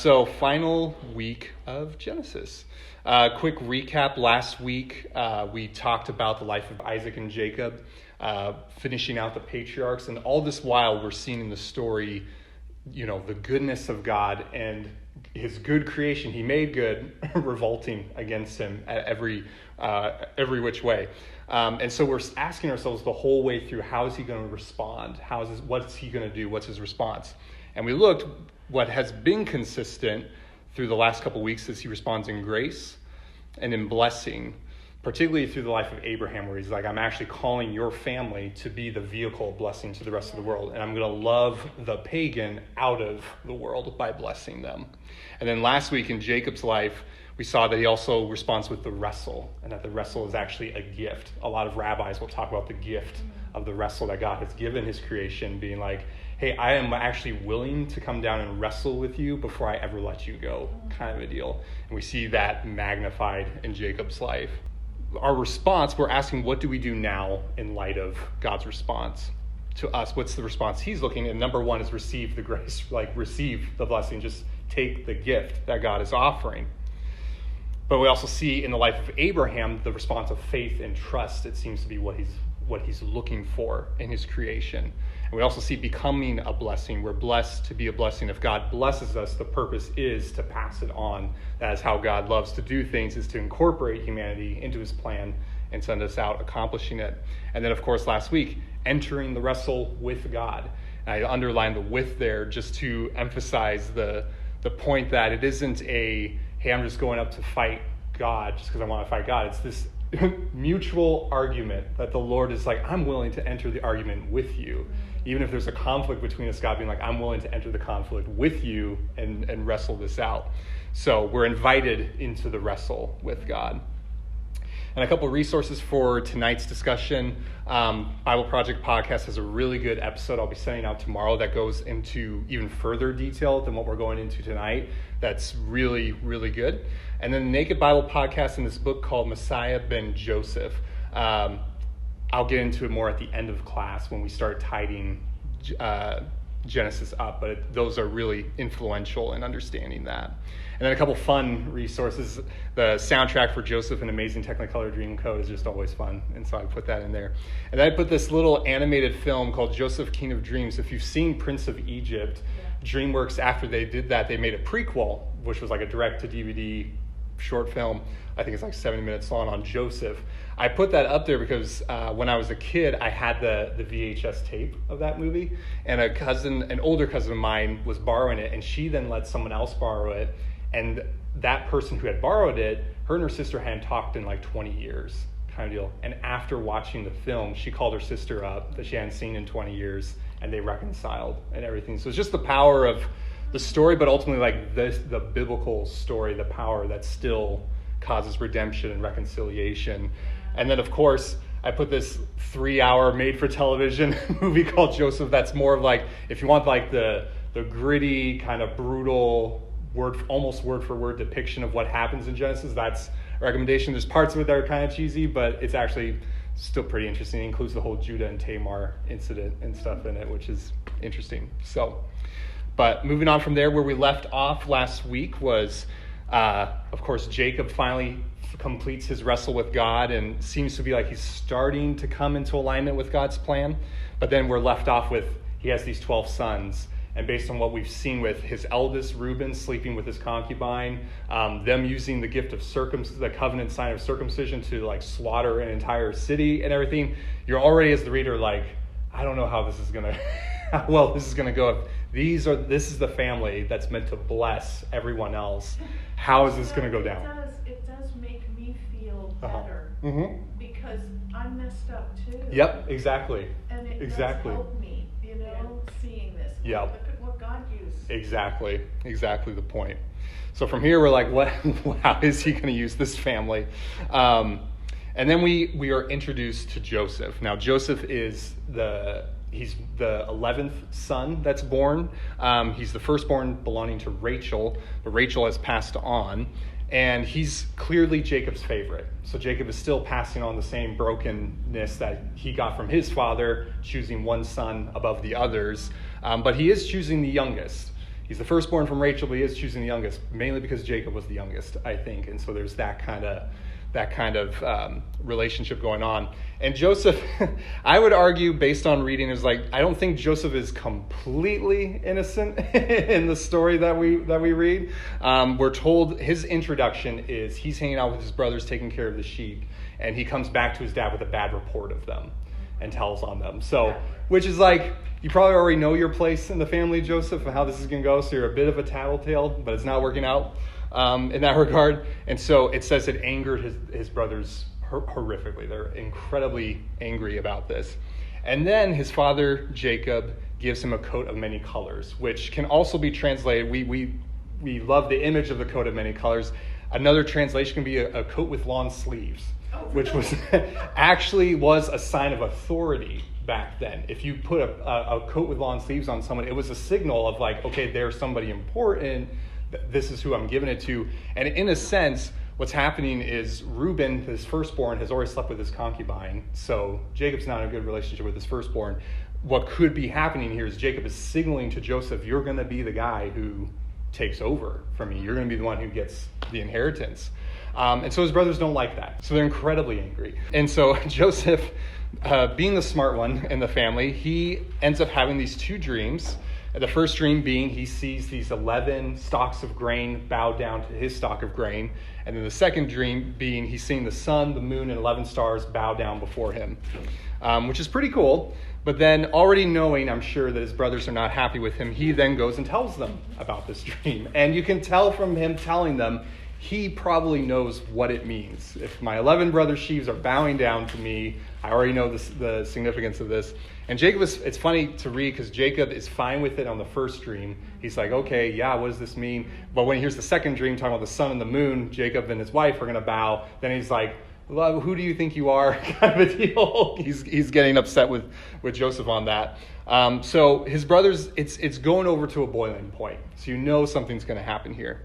So, final week of Genesis. Quick recap. Last week, we talked about the life of Isaac and Jacob, finishing out the patriarchs. And all this while, we're seeing in the story, the goodness of God and his good creation. He made good, revolting against him at every which way. And so we're asking ourselves the whole way through, how is he going to respond? What's he going to do? What's his response? And we looked, what has been consistent through the last couple of weeks is he responds in grace and in blessing, particularly through the life of Abraham, where he's like, I'm actually calling your family to be the vehicle of blessing to the rest of the world. And I'm going to love the pagan out of the world by blessing them. And then last week in Jacob's life, we saw that he also responds with the wrestle, and that the wrestle is actually a gift. A lot of rabbis will talk about the gift of the wrestle that God has given his creation, being like, hey, I am actually willing to come down and wrestle with you before I ever let you go, kind of a deal. And we see that magnified in Jacob's life. Our response, we're asking, what do we do now in light of God's response to us? What's the response he's looking at? Number one is receive the grace, receive the blessing, just take the gift that God is offering. But we also see in the life of Abraham the response of faith and trust. It seems to be what he's looking for in his creation. And we also see becoming a blessing. We're blessed to be a blessing. If God blesses us, the purpose is to pass it on. That is how God loves to do things, is to incorporate humanity into his plan and send us out accomplishing it. And then, of course, last week, entering the wrestle with God. And I underlined the with there just to emphasize the point that it isn't hey, I'm just going up to fight God just because I want to fight God. It's this mutual argument that the Lord is like, I'm willing to enter the argument with you. Even if there's a conflict between us, God being like, I'm willing to enter the conflict with you and wrestle this out. So we're invited into the wrestle with God. And a couple of resources for tonight's discussion. Bible Project Podcast has a really good episode I'll be sending out tomorrow that goes into even further detail than what we're going into tonight. That's really, really good. And then the Naked Bible Podcast in this book called Messiah Ben Joseph. I'll get into it more at the end of class when we start tidying Genesis up, but those are really influential in understanding that. And then a couple fun resources. The soundtrack for Joseph and Amazing Technicolor Dreamcoat is just always fun, and so I put that in there. And then I put this little animated film called Joseph, King of Dreams. If you've seen Prince of Egypt, DreamWorks, after they did that, they made a prequel, which was like a direct-to-DVD short film. I think it's like 70 minutes long on Joseph. I put that up there because when I was a kid, I had the VHS tape of that movie, and an older cousin of mine was borrowing it, and she then let someone else borrow it, and that person who had borrowed it, her and her sister hadn't talked in like 20 years, kind of deal. And after watching the film, she called her sister up that she hadn't seen in 20 years, and they reconciled and everything. So it's just the power of the story, but ultimately like the biblical story, the power that still causes redemption and reconciliation. And then, of course, I put this 3-hour made-for-television movie called Joseph. That's more of like, if you want like the gritty, kind of brutal, almost word-for-word depiction of what happens in Genesis, that's a recommendation. There's parts of it that are kind of cheesy, but it's actually still pretty interesting. It includes the whole Judah and Tamar incident and stuff in it, which is interesting. But moving on from there, where we left off last week was, of course, Jacob finally completes his wrestle with God and seems to be like he's starting to come into alignment with God's plan. But then we're left off with, he has these 12 sons. And based on what we've seen with his eldest, Reuben, sleeping with his concubine, them using the gift of the covenant sign of circumcision to like slaughter an entire city and everything, you're already, as the reader, like, I don't know how this is going to, how well this is going to go. This is the family that's meant to bless everyone else. How is this going to go down? It does make me feel better because I'm messed up too. Yep, exactly. And it does help me, seeing this. Yep. Look at what God used. Exactly the point. So from here, we're like, how is he going to use this family? And then we are introduced to Joseph. Now, Joseph is he's the 11th son that's born. He's the firstborn belonging to Rachel, but Rachel has passed on. And he's clearly Jacob's favorite. So Jacob is still passing on the same brokenness that he got from his father, choosing one son above the others. But he is choosing the youngest. He's the firstborn from Rachel, but he is choosing the youngest, mainly because Jacob was the youngest, I think. And so there's that kind of relationship going on. And Joseph, I would argue, based on reading, is like, I don't think Joseph is completely innocent in the story that we read. We're told his introduction is he's hanging out with his brothers, taking care of the sheep, and he comes back to his dad with a bad report of them and tells on them. So, which is like, you probably already know your place in the family, Joseph, and how this is going to go. So you're a bit of a tattletale, but it's not working out in that regard. And so it says it angered his brothers horrifically. They're incredibly angry about this. And then his father, Jacob, gives him a coat of many colors, which can also be translated. We love the image of the coat of many colors. Another translation can be a coat with long sleeves, which was actually was a sign of authority back then. If you put a coat with long sleeves on someone, it was a signal of like, okay, they're somebody important. This is who I'm giving it to. And in a sense, what's happening is Reuben, his firstborn, has already slept with his concubine. So Jacob's not in a good relationship with his firstborn. What could be happening here is Jacob is signaling to Joseph, you're going to be the guy who takes over from me. You're going to be the one who gets the inheritance. And so his brothers don't like that. So they're incredibly angry. And so Joseph, being the smart one in the family, he ends up having these two dreams. The first dream being he sees these 11 stalks of grain bow down to his stalk of grain. And then the second dream being he's seeing the sun, the moon, and 11 stars bow down before him, which is pretty cool. But then already knowing, I'm sure, that his brothers are not happy with him, he then goes and tells them about this dream. And you can tell from him telling them, he probably knows what it means. If my 11 brother sheaves are bowing down to me, I already know the significance of this. And Jacob it's funny to read because Jacob is fine with it on the first dream. He's like, okay, yeah, what does this mean? But when he hears the second dream talking about the sun and the moon, Jacob and his wife are going to bow. Then he's like, well, who do you think you are? Kind of a deal. He's getting upset with Joseph on that. So his brothers, it's going over to a boiling point. So you know something's going to happen here.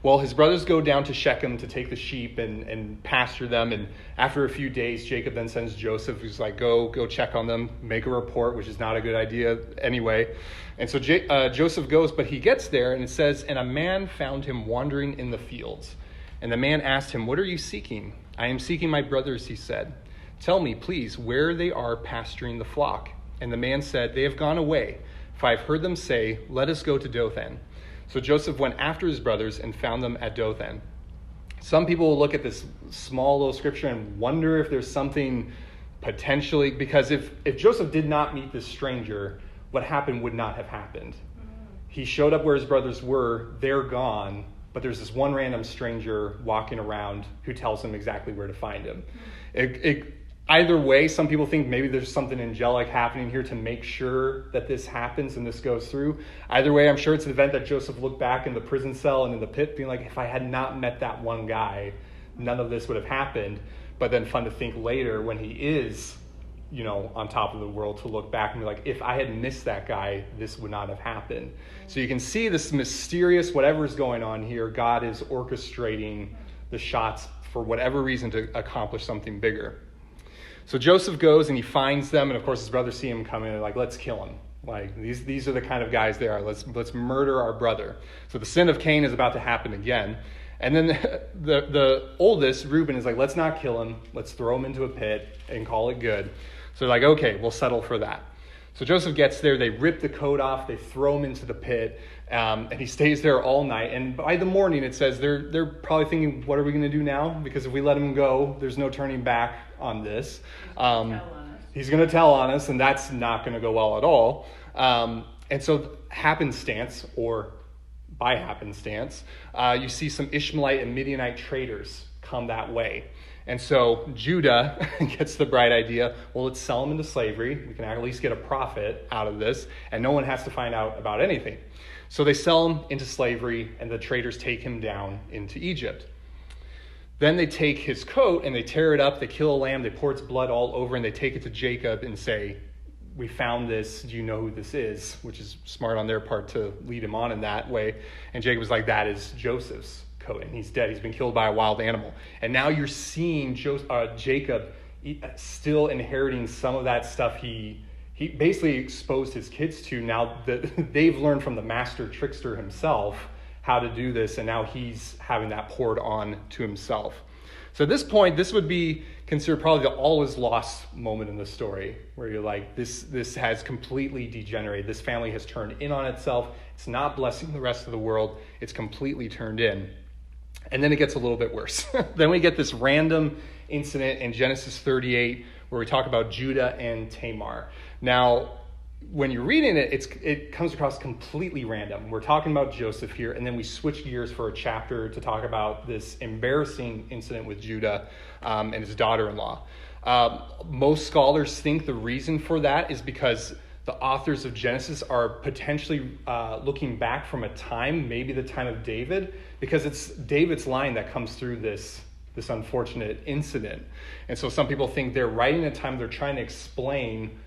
Well, his brothers go down to Shechem to take the sheep and pasture them. And after a few days, Jacob then sends Joseph, who's like, go check on them, make a report, which is not a good idea anyway. And so Joseph goes, but he gets there, and it says, and a man found him wandering in the fields. And the man asked him, what are you seeking? I am seeking my brothers, he said. Tell me, please, where they are pasturing the flock. And the man said, they have gone away, for I have heard them say, let us go to Dothan. So Joseph went after his brothers and found them at Dothan. Some people will look at this small little scripture and wonder if there's something potentially, because if Joseph did not meet this stranger, what happened would not have happened. He showed up where his brothers were, they're gone, but there's this one random stranger walking around who tells him exactly where to find him. Either way, some people think maybe there's something angelic happening here to make sure that this happens and this goes through. Either way, I'm sure it's an event that Joseph looked back in the prison cell and in the pit being like, if I had not met that one guy, none of this would have happened. But then fun to think later when he is, on top of the world, to look back and be like, if I had missed that guy, this would not have happened. So you can see this mysterious, whatever's going on here, God is orchestrating the shots for whatever reason to accomplish something bigger. So Joseph goes and he finds them, and of course his brothers see him coming and they're like, let's kill him. Like, these are the kind of guys they are. Let's murder our brother. So the sin of Cain is about to happen again. And then the oldest, Reuben, is like, let's not kill him. Let's throw him into a pit and call it good. So they're like, okay, we'll settle for that. So Joseph gets there, they rip the coat off, they throw him into the pit, and he stays there all night. And by the morning, it says they're probably thinking, what are we going to do now? Because if we let him go, there's no turning back on this. He's going to tell on us, and that's not going to go well at all. And so happenstance, or by happenstance, you see some Ishmaelite and Midianite traders come that way. And so Judah gets the bright idea, well, let's sell them into slavery. We can at least get a profit out of this, and no one has to find out about anything. So they sell him into slavery, and the traders take him down into Egypt. Then they take his coat, and they tear it up, they kill a lamb, they pour its blood all over, and they take it to Jacob and say, we found this, do you know who this is? Which is smart on their part to lead him on in that way. And Jacob was like, that is Joseph's coat, and he's dead. He's been killed by a wild animal. And now you're seeing Jacob still inheriting some of that stuff he he basically exposed his kids to, now that they've learned from the master trickster himself how to do this, and now he's having that poured on to himself. So at this point, this would be considered probably the all is lost moment in the story, where you're like, this has completely degenerated. This family has turned in on itself. It's not blessing the rest of the world. It's completely turned in. And then it gets a little bit worse. Then we get this random incident in Genesis 38 where we talk about Judah and Tamar. Now, when you're reading it, it comes across completely random. We're talking about Joseph here, and then we switch gears for a chapter to talk about this embarrassing incident with Judah and his daughter-in-law. Most scholars think the reason for that is because the authors of Genesis are potentially looking back from a time, maybe the time of David, because it's David's line that comes through this unfortunate incident. And so some people think they're writing a time they're trying to explain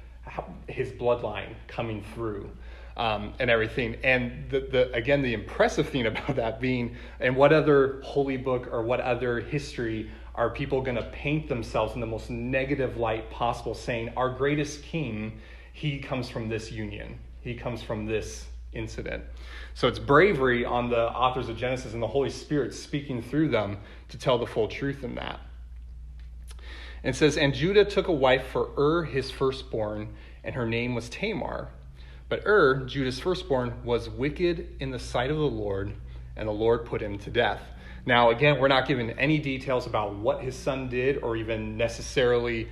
his bloodline coming through and everything. And the impressive thing about that being, and what other holy book or what other history are people going to paint themselves in the most negative light possible, saying our greatest king, he comes from this union. He comes from this incident. So it's bravery on the authors of Genesis and the Holy Spirit speaking through them to tell the full truth in that. And it says, and Judah took a wife for his firstborn, and her name was Tamar. But Judah's firstborn, was wicked in the sight of the Lord, and the Lord put him to death. Now, again, we're not given any details about what his son did, or even necessarily,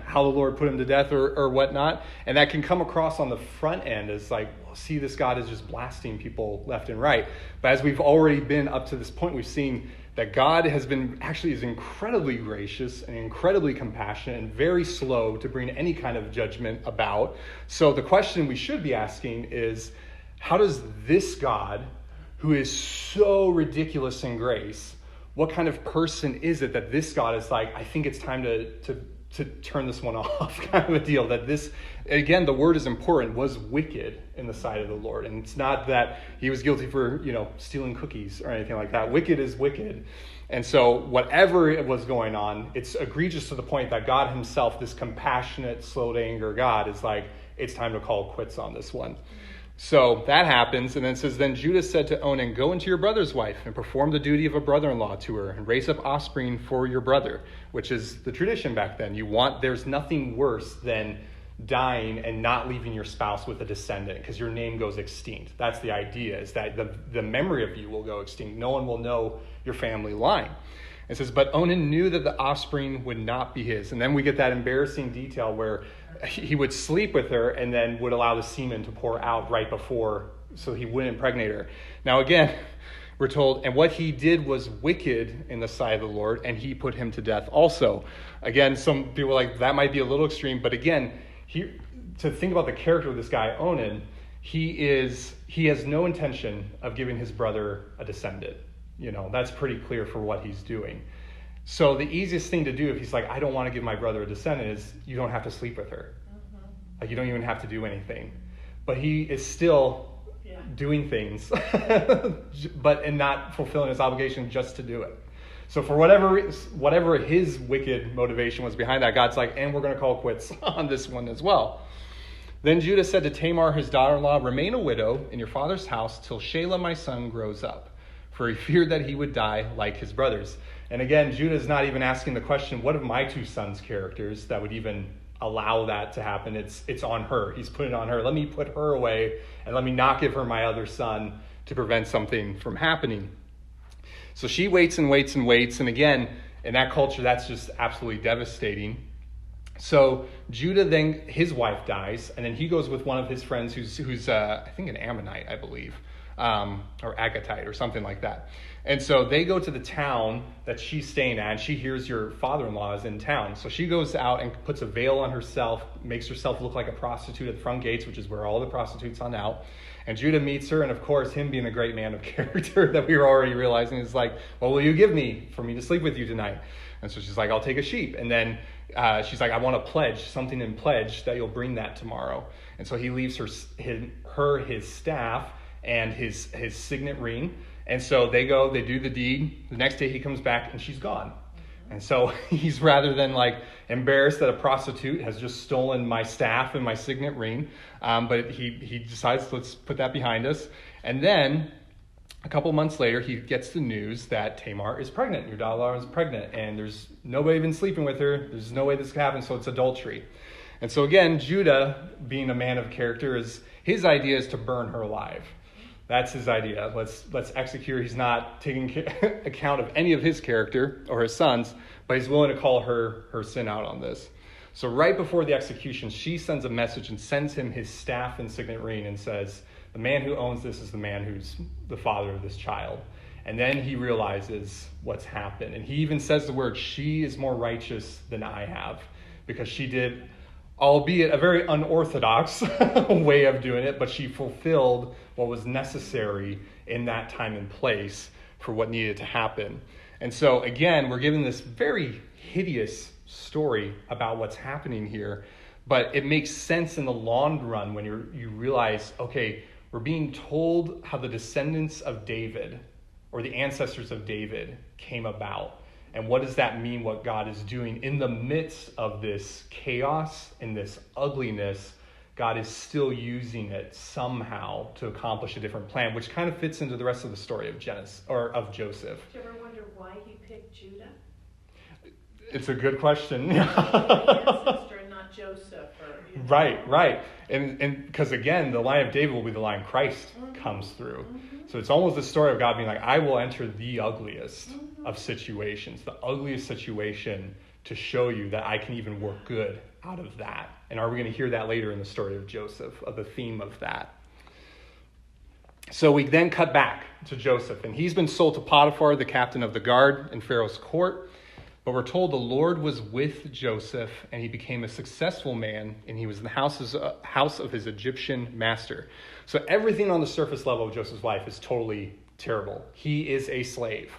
how the Lord put him to death or whatnot. And that can come across on the front end as like, well, see, this God is just blasting people left and right. But as we've already been up to this point, we've seen that God is incredibly gracious and incredibly compassionate and very slow to bring any kind of judgment about. So the question we should be asking is, how does this God, who is so ridiculous in grace, what kind of person is it that this God is like, I think it's time to turn this one off, kind of a deal? That this, again, the word is important, was wicked in the sight of the Lord. And it's not that he was guilty for, stealing cookies or anything like that. Wicked is wicked. And so whatever it was going on, it's egregious to the point that God himself, this compassionate, slow to anger God, is like, it's time to call quits on this one. So that happens, and then it says, then Judah said to Onan, go into your brother's wife and perform the duty of a brother-in-law to her and raise up offspring for your brother, which is the tradition back then. There's nothing worse than dying and not leaving your spouse with a descendant, because your name goes extinct. That's the idea, is that the memory of you will go extinct. No one will know your family line. It says, but Onan knew that the offspring would not be his. And then we get that embarrassing detail where he would sleep with her and then would allow the semen to pour out right before, so he wouldn't impregnate her. Now again, we're told, and what he did was wicked in the sight of the Lord, and he put him to death also. Again, some people are like, that might be a little extreme, but again, to think about the character of this guy, Onan, he has no intention of giving his brother a descendant. That's pretty clear for what he's doing. So the easiest thing to do if he's like, I don't want to give my brother a descendant, is you don't have to sleep with her. Mm-hmm. Like, you don't even have to do anything. But he is still doing things, and not fulfilling his obligation just to do it. So for whatever his wicked motivation was behind that, God's like, and we're going to call quits on this one as well. Then Judah said to Tamar, his daughter-in-law, remain a widow in your father's house till Shelah my son grows up, for he feared that he would die like his brothers. And again, Judah's not even asking the question, what of my two sons' characters that would even allow that to happen? It's on her. He's putting it on her. Let me put her away, and let me not give her my other son to prevent something from happening. So she waits and waits and waits. And again, in that culture, that's just absolutely devastating. So Judah, then his wife dies, and then he goes with one of his friends who's I think an Ammonite, I believe, or Agatite or something like that. And so they go to the town that she's staying at, and she hears your father-in-law is in town. So she goes out and puts a veil on herself, makes herself look like a prostitute at the front gates, which is where all the prostitutes hung out. And Judah meets her, and of course, him being a great man of character that we were already realizing, is like, what will you give me for me to sleep with you tonight? And so she's like, I'll take a sheep. And then she's like, I want to pledge something in pledge that you'll bring that tomorrow. And so he leaves his staff and his signet ring. And so they go, they do the deed. The next day he comes back and she's gone. And so he's, rather than like embarrassed that a prostitute has just stolen my staff and my signet ring, but he decides, let's put that behind us. And then a couple months later, he gets the news that Tamar is pregnant. Your daughter is pregnant, and there's nobody even sleeping with her. There's no way this could happen, so it's adultery. And so again, Judah, being a man of character, his idea is to burn her alive. That's his idea. Let's execute her. He's not taking account of any of his character or his sons, but he's willing to call her sin out on this. So right before the execution, she sends a message and sends him his staff and signet ring and says, the man who owns this is the man who's the father of this child. And then he realizes what's happened. And he even says the word, she is more righteous than I have, because she did, albeit a very unorthodox way of doing it, but she fulfilled what was necessary in that time and place for what needed to happen. And so again, we're given this very hideous story about what's happening here, but it makes sense in the long run when you realize, okay, we're being told how the descendants of David, or the ancestors of David, came about. And what does that mean, what God is doing? In the midst of this chaos and this ugliness, God is still using it somehow to accomplish a different plan, which kind of fits into the rest of the story of Joseph. Did you ever wonder why he picked Judah? It's a good question. Ancestor, not Joseph. Right. And because again, the line of David will be the line Christ comes through. So it's almost the story of God being like, I will enter the ugliest of situations, the ugliest situation, to show you that I can even work good out of that. And are we going to hear that later in the story of Joseph, of the theme of that? So we then cut back to Joseph, and he's been sold to Potiphar, the captain of the guard in Pharaoh's court. But we're told the Lord was with Joseph, and he became a successful man, and he was in the house of his Egyptian master. So everything on the surface level of Joseph's life is totally terrible. He is a slave.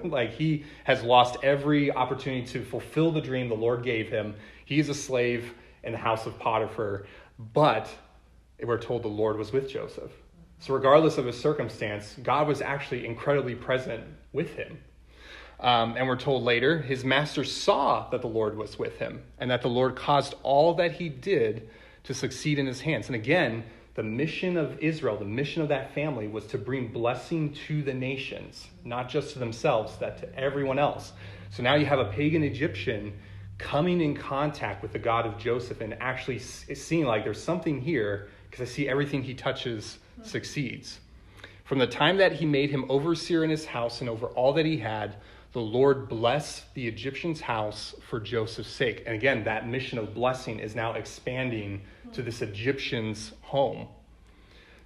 Like, he has lost every opportunity to fulfill the dream the Lord gave him. He's a slave in the house of Potiphar. But we're told the Lord was with Joseph. So regardless of his circumstance, God was actually incredibly present with him. And we're told later, his master saw that the Lord was with him, and that the Lord caused all that he did to succeed in his hands. And again, the mission of Israel, the mission of that family, was to bring blessing to the nations, not just to themselves, that to everyone else. So now you have a pagan Egyptian coming in contact with the God of Joseph and actually seeing like there's something here, because I see everything he touches succeeds. From the time that he made him overseer in his house and over all that he had, the Lord blessed the Egyptian's house for Joseph's sake. And again, that mission of blessing is now expanding to this Egyptian's home.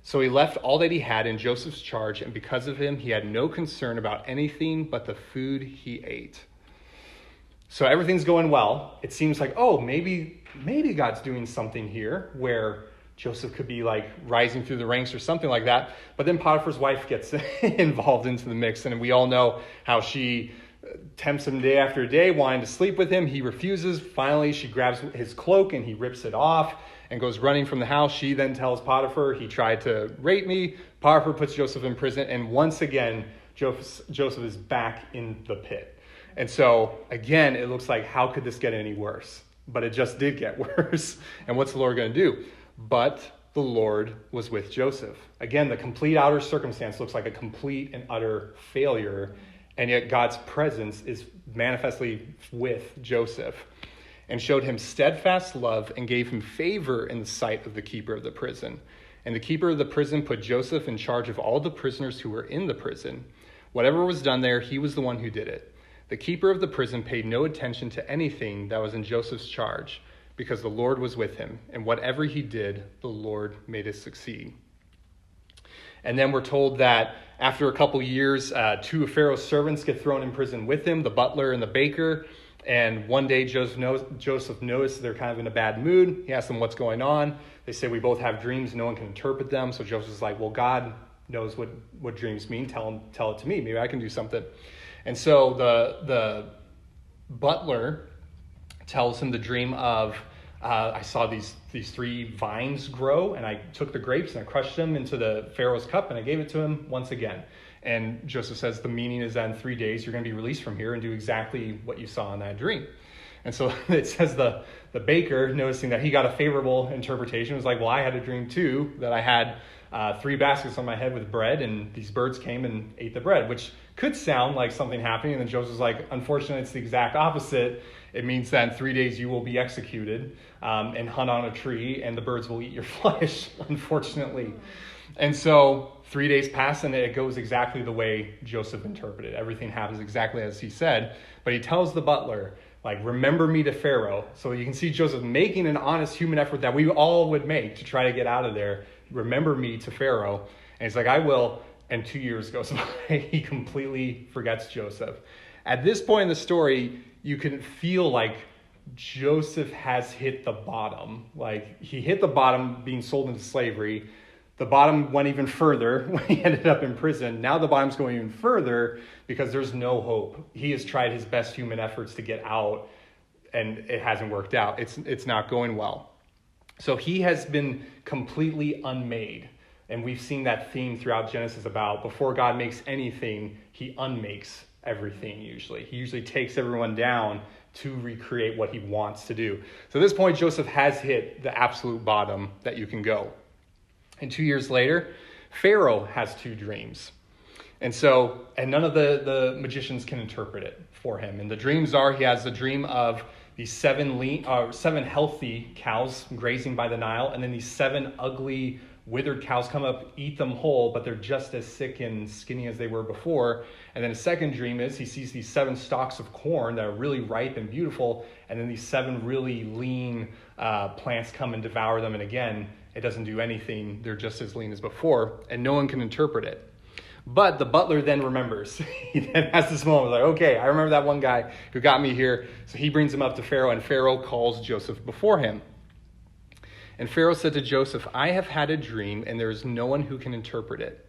So he left all that he had in Joseph's charge, and because of him, he had no concern about anything but the food he ate. So everything's going well. It seems like, oh, maybe God's doing something here where Joseph could be like rising through the ranks or something like that. But then Potiphar's wife gets involved into the mix. And we all know how she tempts him day after day, wanting to sleep with him. He refuses. Finally, she grabs his cloak and he rips it off and goes running from the house. She then tells Potiphar, he tried to rape me. Potiphar puts Joseph in prison. And once again, Joseph is back in the pit. And so again, it looks like, how could this get any worse? But it just did get worse. And what's the Lord going to do? But the Lord was with Joseph. Again, the complete outer circumstance looks like a complete and utter failure, and yet God's presence is manifestly with Joseph and showed him steadfast love and gave him favor in the sight of the keeper of the prison. And the keeper of the prison put Joseph in charge of all the prisoners who were in the prison. Whatever was done there, he was the one who did it. The keeper of the prison paid no attention to anything that was in Joseph's charge, because the Lord was with him, and whatever he did, the Lord made it succeed. And then we're told that after a couple years, two of Pharaoh's servants get thrown in prison with him, the butler and the baker. And one day Joseph noticed they're kind of in a bad mood. He asks them what's going on. They say, we both have dreams. No one can interpret them. So Joseph's like, well, God knows what dreams mean. Tell it to me. Maybe I can do something. And so the butler tells him the dream of, I saw these three vines grow, and I took the grapes and I crushed them into the Pharaoh's cup, and I gave it to him once again. And Joseph says the meaning is that in 3 days you're going to be released from here and do exactly what you saw in that dream. And so it says the baker, noticing that he got a favorable interpretation, was like, well, I had a dream too, that I had 3 baskets on my head with bread, and these birds came and ate the bread, which could sound like something happening. And then Joseph's like, unfortunately, it's the exact opposite. It means that in 3 days you will be executed and hung on a tree, and the birds will eat your flesh, unfortunately. And so 3 days pass, and it goes exactly the way Joseph interpreted. Everything happens exactly as he said. But he tells the butler, like, remember me to Pharaoh. So you can see Joseph making an honest human effort that we all would make to try to get out of there. Remember me to Pharaoh. And he's like, I will. And 2 years goes by. He completely forgets Joseph. At this point in the story, you can feel like Joseph has hit the bottom. Like, he hit the bottom being sold into slavery. The bottom went even further when he ended up in prison. Now the bottom's going even further because there's no hope. He has tried his best human efforts to get out, and it hasn't worked out. It's not going well. So he has been completely unmade. And we've seen that theme throughout Genesis about before God makes anything, he unmakes everything usually. He usually takes everyone down to recreate what he wants to do. So at this point, Joseph has hit the absolute bottom that you can go. And 2 years later, Pharaoh has 2 dreams. And none of the magicians can interpret it for him. And the dreams are, he has the dream of these 7 healthy cows grazing by the Nile, and then these 7 ugly, withered cows come up, eat them whole, but they're just as sick and skinny as they were before. And then the second dream is he sees these 7 stalks of corn that are really ripe and beautiful, and then these 7 really lean plants come and devour them. And again, it doesn't do anything. They're just as lean as before, and no one can interpret it. But the butler then remembers. He then has this moment like, okay, I remember that one guy who got me here. So he brings him up to Pharaoh, and Pharaoh calls Joseph before him. And Pharaoh said to Joseph, I have had a dream, and there is no one who can interpret it.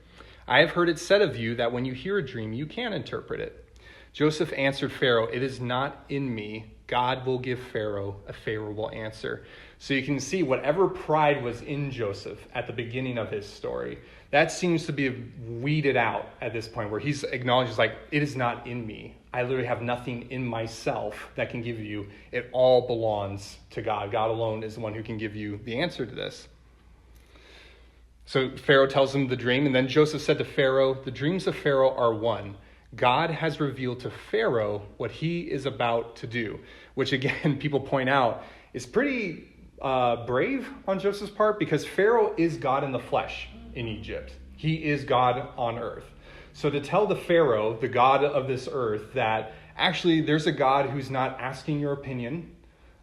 I have heard it said of you that when you hear a dream, you can interpret it. Joseph answered Pharaoh, it is not in me. God will give Pharaoh a favorable answer. So you can see whatever pride was in Joseph at the beginning of his story, that seems to be weeded out at this point where he's acknowledges like, it is not in me. I literally have nothing in myself that can give you. It all belongs to God. God alone is the one who can give you the answer to this. So Pharaoh tells him the dream, and then Joseph said to Pharaoh, the dreams of Pharaoh are one. God has revealed to Pharaoh what he is about to do, which again, people point out is pretty brave on Joseph's part because Pharaoh is God in the flesh in Egypt. He is God on earth. So to tell the Pharaoh, the God of this earth, that actually there's a God who's not asking your opinion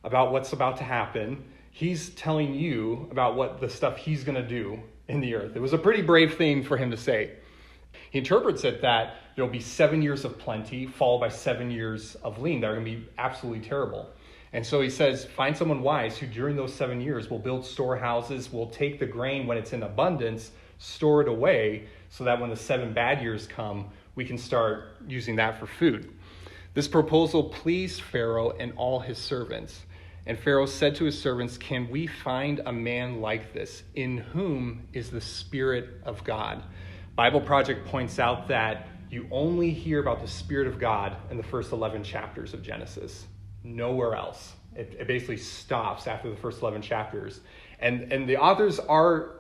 about what's about to happen. He's telling you about what the stuff he's going to do in the earth. It was a pretty brave thing for him to say. He interprets it that there'll be 7 years of plenty followed by 7 years of lean that are going to be absolutely terrible. And so he says, find someone wise who during those 7 years will build storehouses, will take the grain when it's in abundance, store it away so that when the 7 bad years come, we can start using that for food. This proposal pleased Pharaoh and all his servants. And Pharaoh said to his servants, can we find a man like this in whom is the Spirit of God? Bible Project points out that you only hear about the Spirit of God in the first 11 chapters of Genesis. Nowhere else. It basically stops after the first 11 chapters. And the authors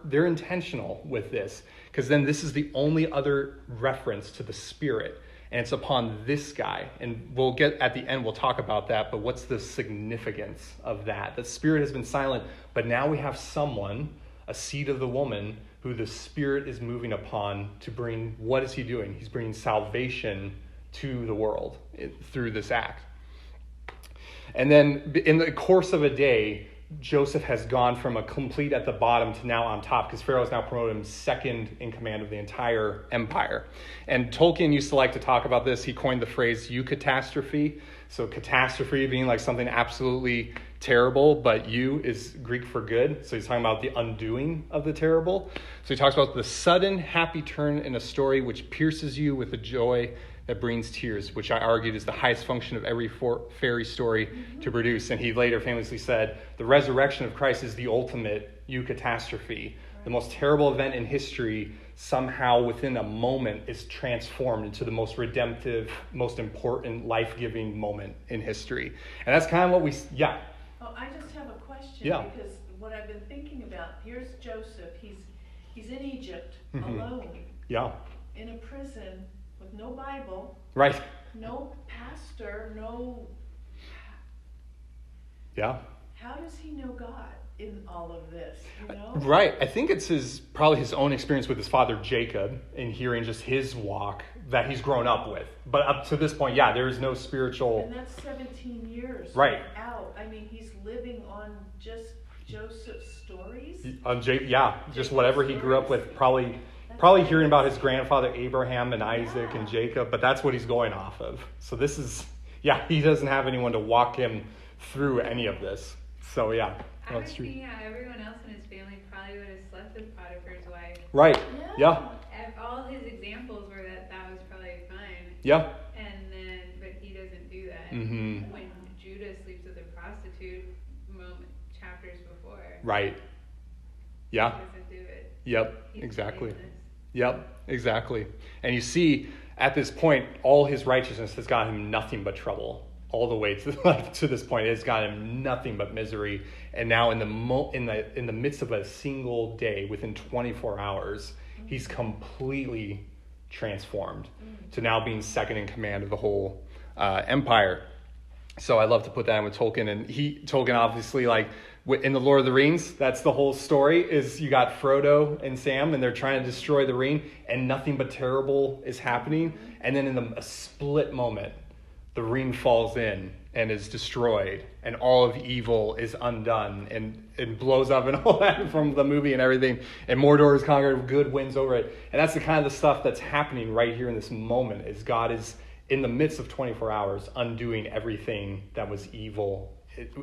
they're intentional with this because then this is the only other reference to the Spirit. And it's upon this guy. And we'll get at the end, we'll talk about that. But what's the significance of that? The Spirit has been silent, but now we have someone, a seed of the woman, who the Spirit is moving upon to bring, what is he doing? He's bringing salvation to the world through this act. And then in the course of a day, Joseph has gone from a complete at the bottom to now on top because Pharaoh has now promoted him second in command of the entire empire. And Tolkien used to like to talk about this. He coined the phrase eucatastrophe. So catastrophe being like something absolutely terrible, but is Greek for good. So he's talking about the undoing of the terrible. So he talks about the sudden happy turn in a story which pierces you with a joy that brings tears, which I argued is the highest function of every fairy story to produce. And he later famously said, the resurrection of Christ is the ultimate eucatastrophe, the most terrible event in history somehow within a moment is transformed into the most redemptive, most important, life-giving moment in history. And that's kind of what Oh, I just have a question. Yeah. Because what I've been thinking about, here's Joseph. He's in Egypt alone. Yeah. In a prison with no Bible. Right. No pastor, no... Yeah. How does he know God in all of this, you know? Right. I think it's probably his own experience with his father Jacob and hearing just his walk that he's grown up with. But up to this point, there is no spiritual... And that's 17 years right out. I mean, he's living on just Joseph's stories? Just whatever he grew up with, probably hearing about his grandfather Abraham and Isaac and Jacob, but that's what he's going off of. So this is, he doesn't have anyone to walk him through any of this. So I would see how everyone else in his family probably would have slept with Potiphar's wife. Right. Yeah. All his examples were that was probably fine. Yeah. But he doesn't do that. Mm-hmm. When Judah sleeps with a prostitute, chapters before. Right. Yeah. He doesn't do it. Yep. He's Exactly. blameless. Yep. Exactly. And you see, at this point, all his righteousness has got him nothing but trouble. All the way to this point, it's got him nothing but misery. And now in the midst of a single day, within 24 hours, he's completely transformed to now being second in command of the whole empire. So I love to put that in with Tolkien. And Tolkien obviously, like in the Lord of the Rings, that's the whole story, is you got Frodo and Sam and they're trying to destroy the ring and nothing but terrible is happening. And then in a split moment, the ring falls in and is destroyed and all of evil is undone and blows up and all that from the movie and everything. And Mordor is conquered, good wins over it. And that's the kind of the stuff that's happening right here in this moment, is God is in the midst of 24 hours undoing everything that was evil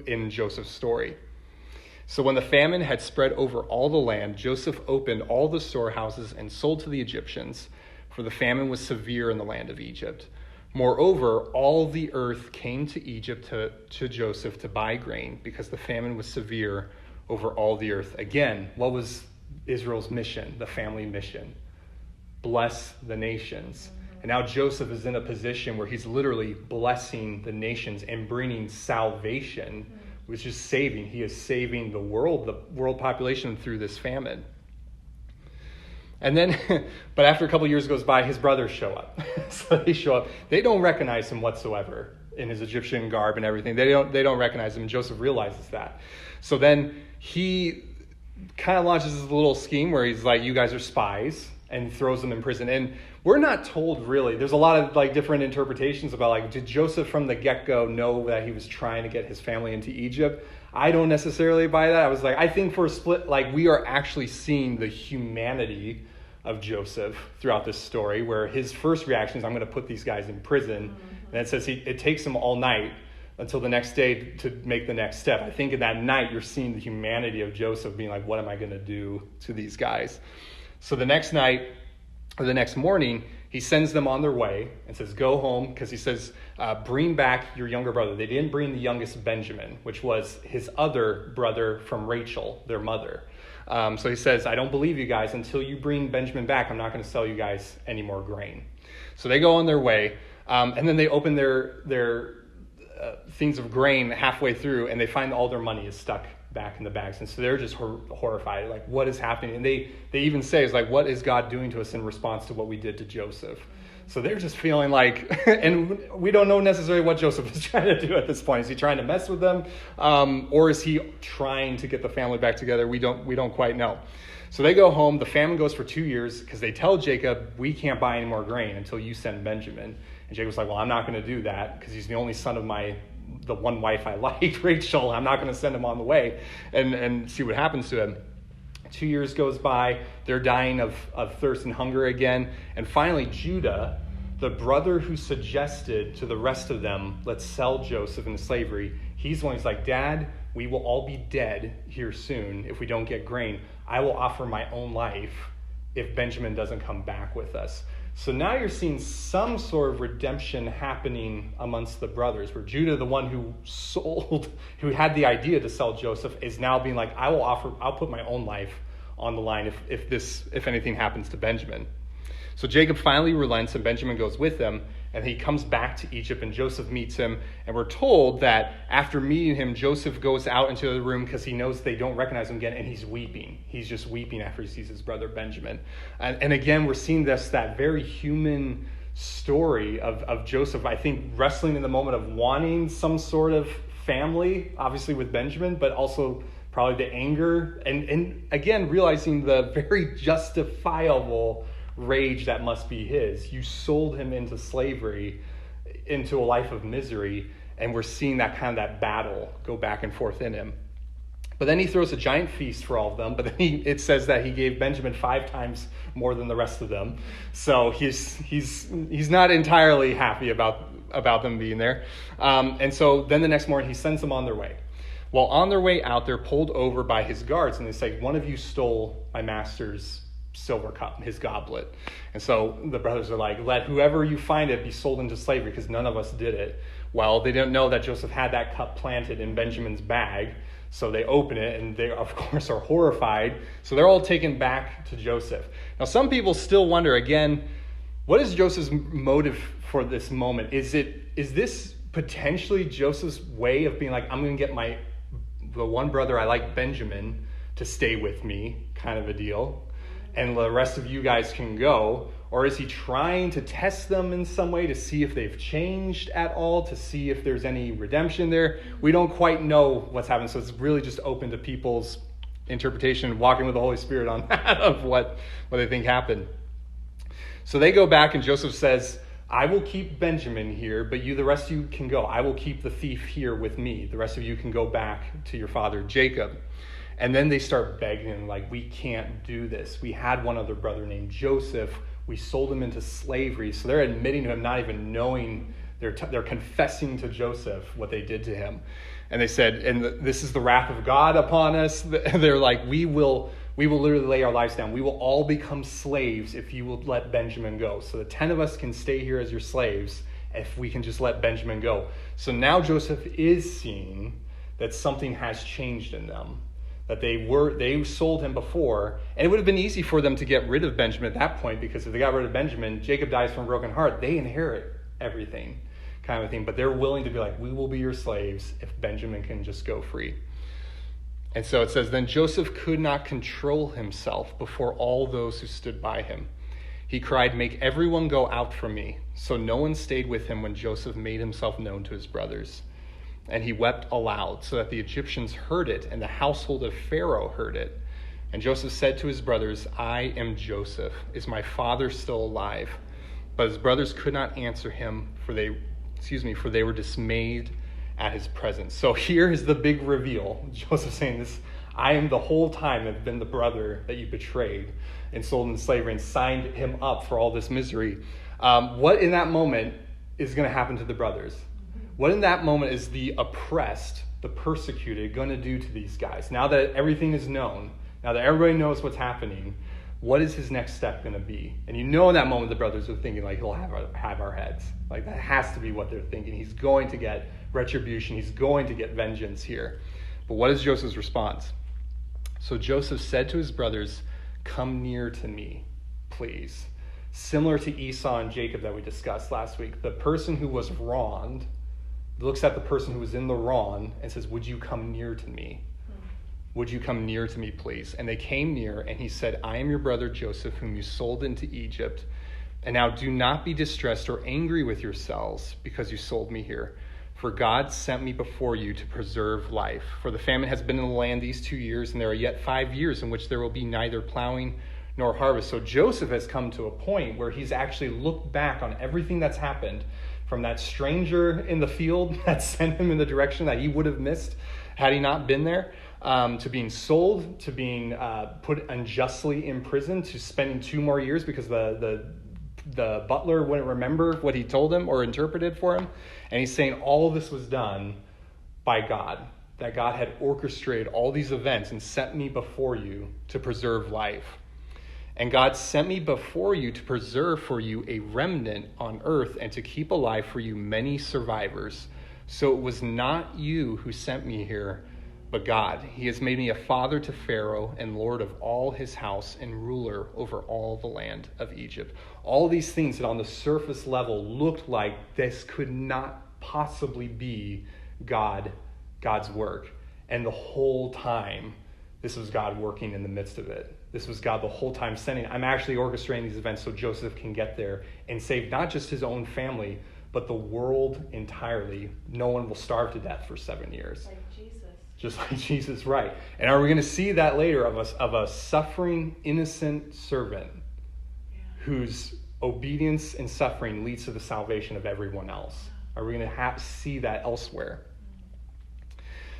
in Joseph's story. So when the famine had spread over all the land, Joseph opened all the storehouses and sold to the Egyptians, for the famine was severe in the land of Egypt. Moreover, all the earth came to Egypt to Joseph to buy grain, because the famine was severe over all the earth. Again, what was Israel's mission, the family mission? Bless the nations. And now Joseph is in a position where he's literally blessing the nations and bringing salvation, which is saving. He is saving the world population through this famine. And then, but after a couple years goes by, his brothers show up. So they show up. They don't recognize him whatsoever in his Egyptian garb and everything. They don't recognize him, and Joseph realizes that. So then he kind of launches this little scheme where he's like, you guys are spies, and throws them in prison. And we're not told really. There's a lot of different interpretations about did Joseph from the get-go know that he was trying to get his family into Egypt? I don't necessarily buy that. I think for a split, we are actually seeing the humanity of Joseph throughout this story, where his first reaction is, I'm going to put these guys in prison. Mm-hmm. And it says it takes him all night until the next day to make the next step. I think in that night, you're seeing the humanity of Joseph being like, what am I going to do to these guys? So the next night, or the next morning, he sends them on their way and says, go home, because he says, bring back your younger brother. They didn't bring the youngest Benjamin, which was his other brother from Rachel, their mother. So he says, I don't believe you guys. Until you bring Benjamin back, I'm not going to sell you guys any more grain. So they go on their way, and then they open their things of grain halfway through, and they find all their money is stuck back in the bags. And so they're just horrified, what is happening? And they even say, what is God doing to us in response to what we did to Joseph? So they're just feeling and we don't know necessarily what Joseph is trying to do at this point. Is he trying to mess with them? Or is he trying to get the family back together? We don't quite know. So they go home. The famine goes for 2 years, because they tell Jacob, we can't buy any more grain until you send Benjamin. And Jacob's like, well, I'm not going to do that, because he's the only son of the one wife I like, Rachel. I'm not going to send him on the way and see what happens to him. 2 years goes by. They're dying of thirst and hunger again. And finally, Judah, the brother who suggested to the rest of them, let's sell Joseph into slavery, he's the one who's like, Dad, we will all be dead here soon if we don't get grain. I will offer my own life if Benjamin doesn't come back with us. So now you're seeing some sort of redemption happening amongst the brothers, where Judah, the one who had the idea to sell Joseph, is now being like, I'll put my own life on the line if anything happens to Benjamin. So Jacob finally relents, and Benjamin goes with them, and he comes back to Egypt, and Joseph meets him. And we're told that after meeting him, Joseph goes out into the room because he knows they don't recognize him again, and he's weeping. He's just weeping after he sees his brother Benjamin. And again, we're seeing that very human story of Joseph, I think, wrestling in the moment of wanting some sort of family, obviously with Benjamin, but also probably the anger, and again, realizing the very justifiable rage that must be his. You sold him into slavery, into a life of misery, and we're seeing that battle go back and forth in him. But then he throws a giant feast for all of them, but then it says that he gave Benjamin 5 times more than the rest of them. So he's not entirely happy about them being there. And so then the next morning he sends them on their way. Well, on their way out, they're pulled over by his guards, and they say, one of you stole my master's silver cup, his goblet. And so the brothers are like, let whoever you find it be sold into slavery, because none of us did it. Well, they didn't know that Joseph had that cup planted in Benjamin's bag. So they open it, and they, of course, are horrified. So they're all taken back to Joseph. Now, some people still wonder, again, what is Joseph's motive for this moment? Is this potentially Joseph's way of being like, I'm going to get the one brother I like, Benjamin, to stay with me, kind of a deal, and the rest of you guys can go? Or is he trying to test them in some way to see if they've changed at all, to see if there's any redemption there? We don't quite know what's happening, so it's really just open to people's interpretation, walking with the Holy Spirit on that, of what they think happened. So they go back, and Joseph says, I will keep Benjamin here, but the rest of you can go. I will keep the thief here with me. The rest of you can go back to your father Jacob. And then they start begging him, like, we can't do this. We had one other brother named Joseph. We sold him into slavery. So they're admitting to him, not even knowing. They're confessing to Joseph what they did to him. And they said, and this is the wrath of God upon us. They're like, we will literally lay our lives down. We will all become slaves if you will let Benjamin go. So the 10 of us can stay here as your slaves if we can just let Benjamin go. So now Joseph is seeing that something has changed in them. That they sold him before, and it would have been easy for them to get rid of Benjamin at that point, because if they got rid of Benjamin, Jacob dies from a broken heart, they inherit everything, kind of a thing. But they're willing to be like, we will be your slaves if Benjamin can just go free. And so it says, then Joseph could not control himself before all those who stood by him. He cried, make everyone go out from me. So no one stayed with him when Joseph made himself known to his brothers. And he wept aloud, so that the Egyptians heard it, and the household of Pharaoh heard it. And Joseph said to his brothers, I am Joseph. Is my father still alive? But his brothers could not answer him, for they were dismayed at his presence. So here is the big reveal. Joseph saying this, I am the whole time have been the brother that you betrayed and sold into slavery and signed him up for all this misery. What in that moment is going to happen to the brothers? What in that moment is the oppressed, the persecuted, going to do to these guys? Now that everything is known, now that everybody knows what's happening, what is his next step going to be? And in that moment, the brothers are thinking, like, he'll have our heads. Like, that has to be what they're thinking. He's going to get retribution. He's going to get vengeance here. But what is Joseph's response? So Joseph said to his brothers, come near to me, please. Similar to Esau and Jacob that we discussed last week. The person who was wronged looks at the person who was in the wrong and says, would you come near to me? Would you come near to me, please? And they came near, and he said, I am your brother Joseph, whom you sold into Egypt. And now do not be distressed or angry with yourselves because you sold me here. For God sent me before you to preserve life. For the famine has been in the land these 2 years, and there are yet 5 years in which there will be neither plowing nor harvest. So Joseph has come to a point where he's actually looked back on everything that's happened, from that stranger in the field that sent him in the direction that he would have missed had he not been there, to being sold, to being put unjustly in prison, to spending 2 more years because the butler wouldn't remember what he told him or interpreted for him. And he's saying all of this was done by God, that God had orchestrated all these events and sent me before you to preserve life. And God sent me before you to preserve for you a remnant on earth and to keep alive for you many survivors. So it was not you who sent me here, but God. He has made me a father to Pharaoh and lord of all his house and ruler over all the land of Egypt. All these things that on the surface level looked like this could not possibly be God's work. And the whole time, this was God working in the midst of it. This was God the whole time sending. I'm actually orchestrating these events so Joseph can get there and save not just his own family, but the world entirely. No one will starve to death for 7 years. Like Jesus. Just like Jesus, right. And are we going to see that later of a suffering, innocent servant whose obedience and suffering leads to the salvation of everyone else? Are we going to see that elsewhere?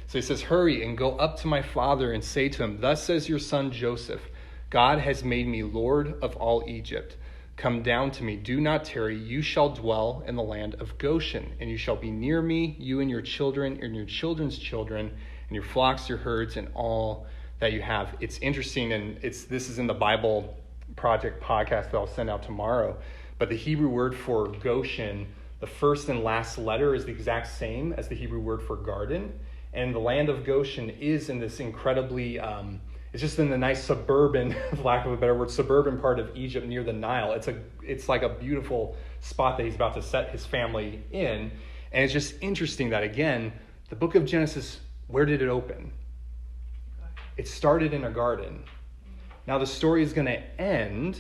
So he says, hurry and go up to my father and say to him, thus says your son Joseph, God has made me Lord of all Egypt. Come down to me, do not tarry. You shall dwell in the land of Goshen, and you shall be near me, you and your children and your children's children, and your flocks, your herds, and all that you have. It's interesting, and this is in the Bible Project podcast that I'll send out tomorrow. But the Hebrew word for Goshen, the first and last letter is the exact same as the Hebrew word for garden. And the land of Goshen is in this incredibly, it's just in the nice suburban, for lack of a better word, suburban part of Egypt near the Nile. It's like a beautiful spot that he's about to set his family in. And it's just interesting that, again, the book of Genesis, where did it open? It started in a garden. Now the story is going to end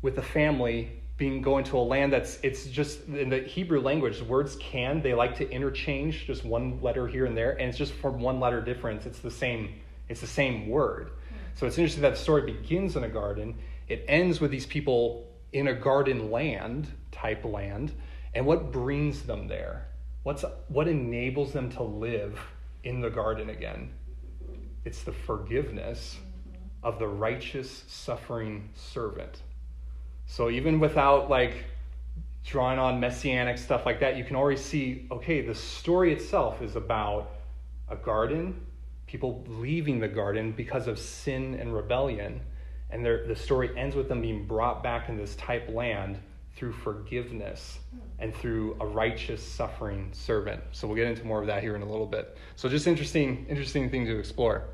with the family going to a land it's just, in the Hebrew language, words they like to interchange just one letter here and there, and it's just from one letter difference. It's the same word. So it's interesting that the story begins in a garden. It ends with these people in a garden type land. And what brings them there? What enables them to live in the garden again? It's the forgiveness of the righteous, suffering servant. So even without drawing on messianic stuff like that, you can already see, okay, the story itself is about a garden, people leaving the garden because of sin and rebellion, and the story ends with them being brought back in this type land through forgiveness and through a righteous, suffering servant. So we'll get into more of that here in a little bit. So just interesting thing to explore.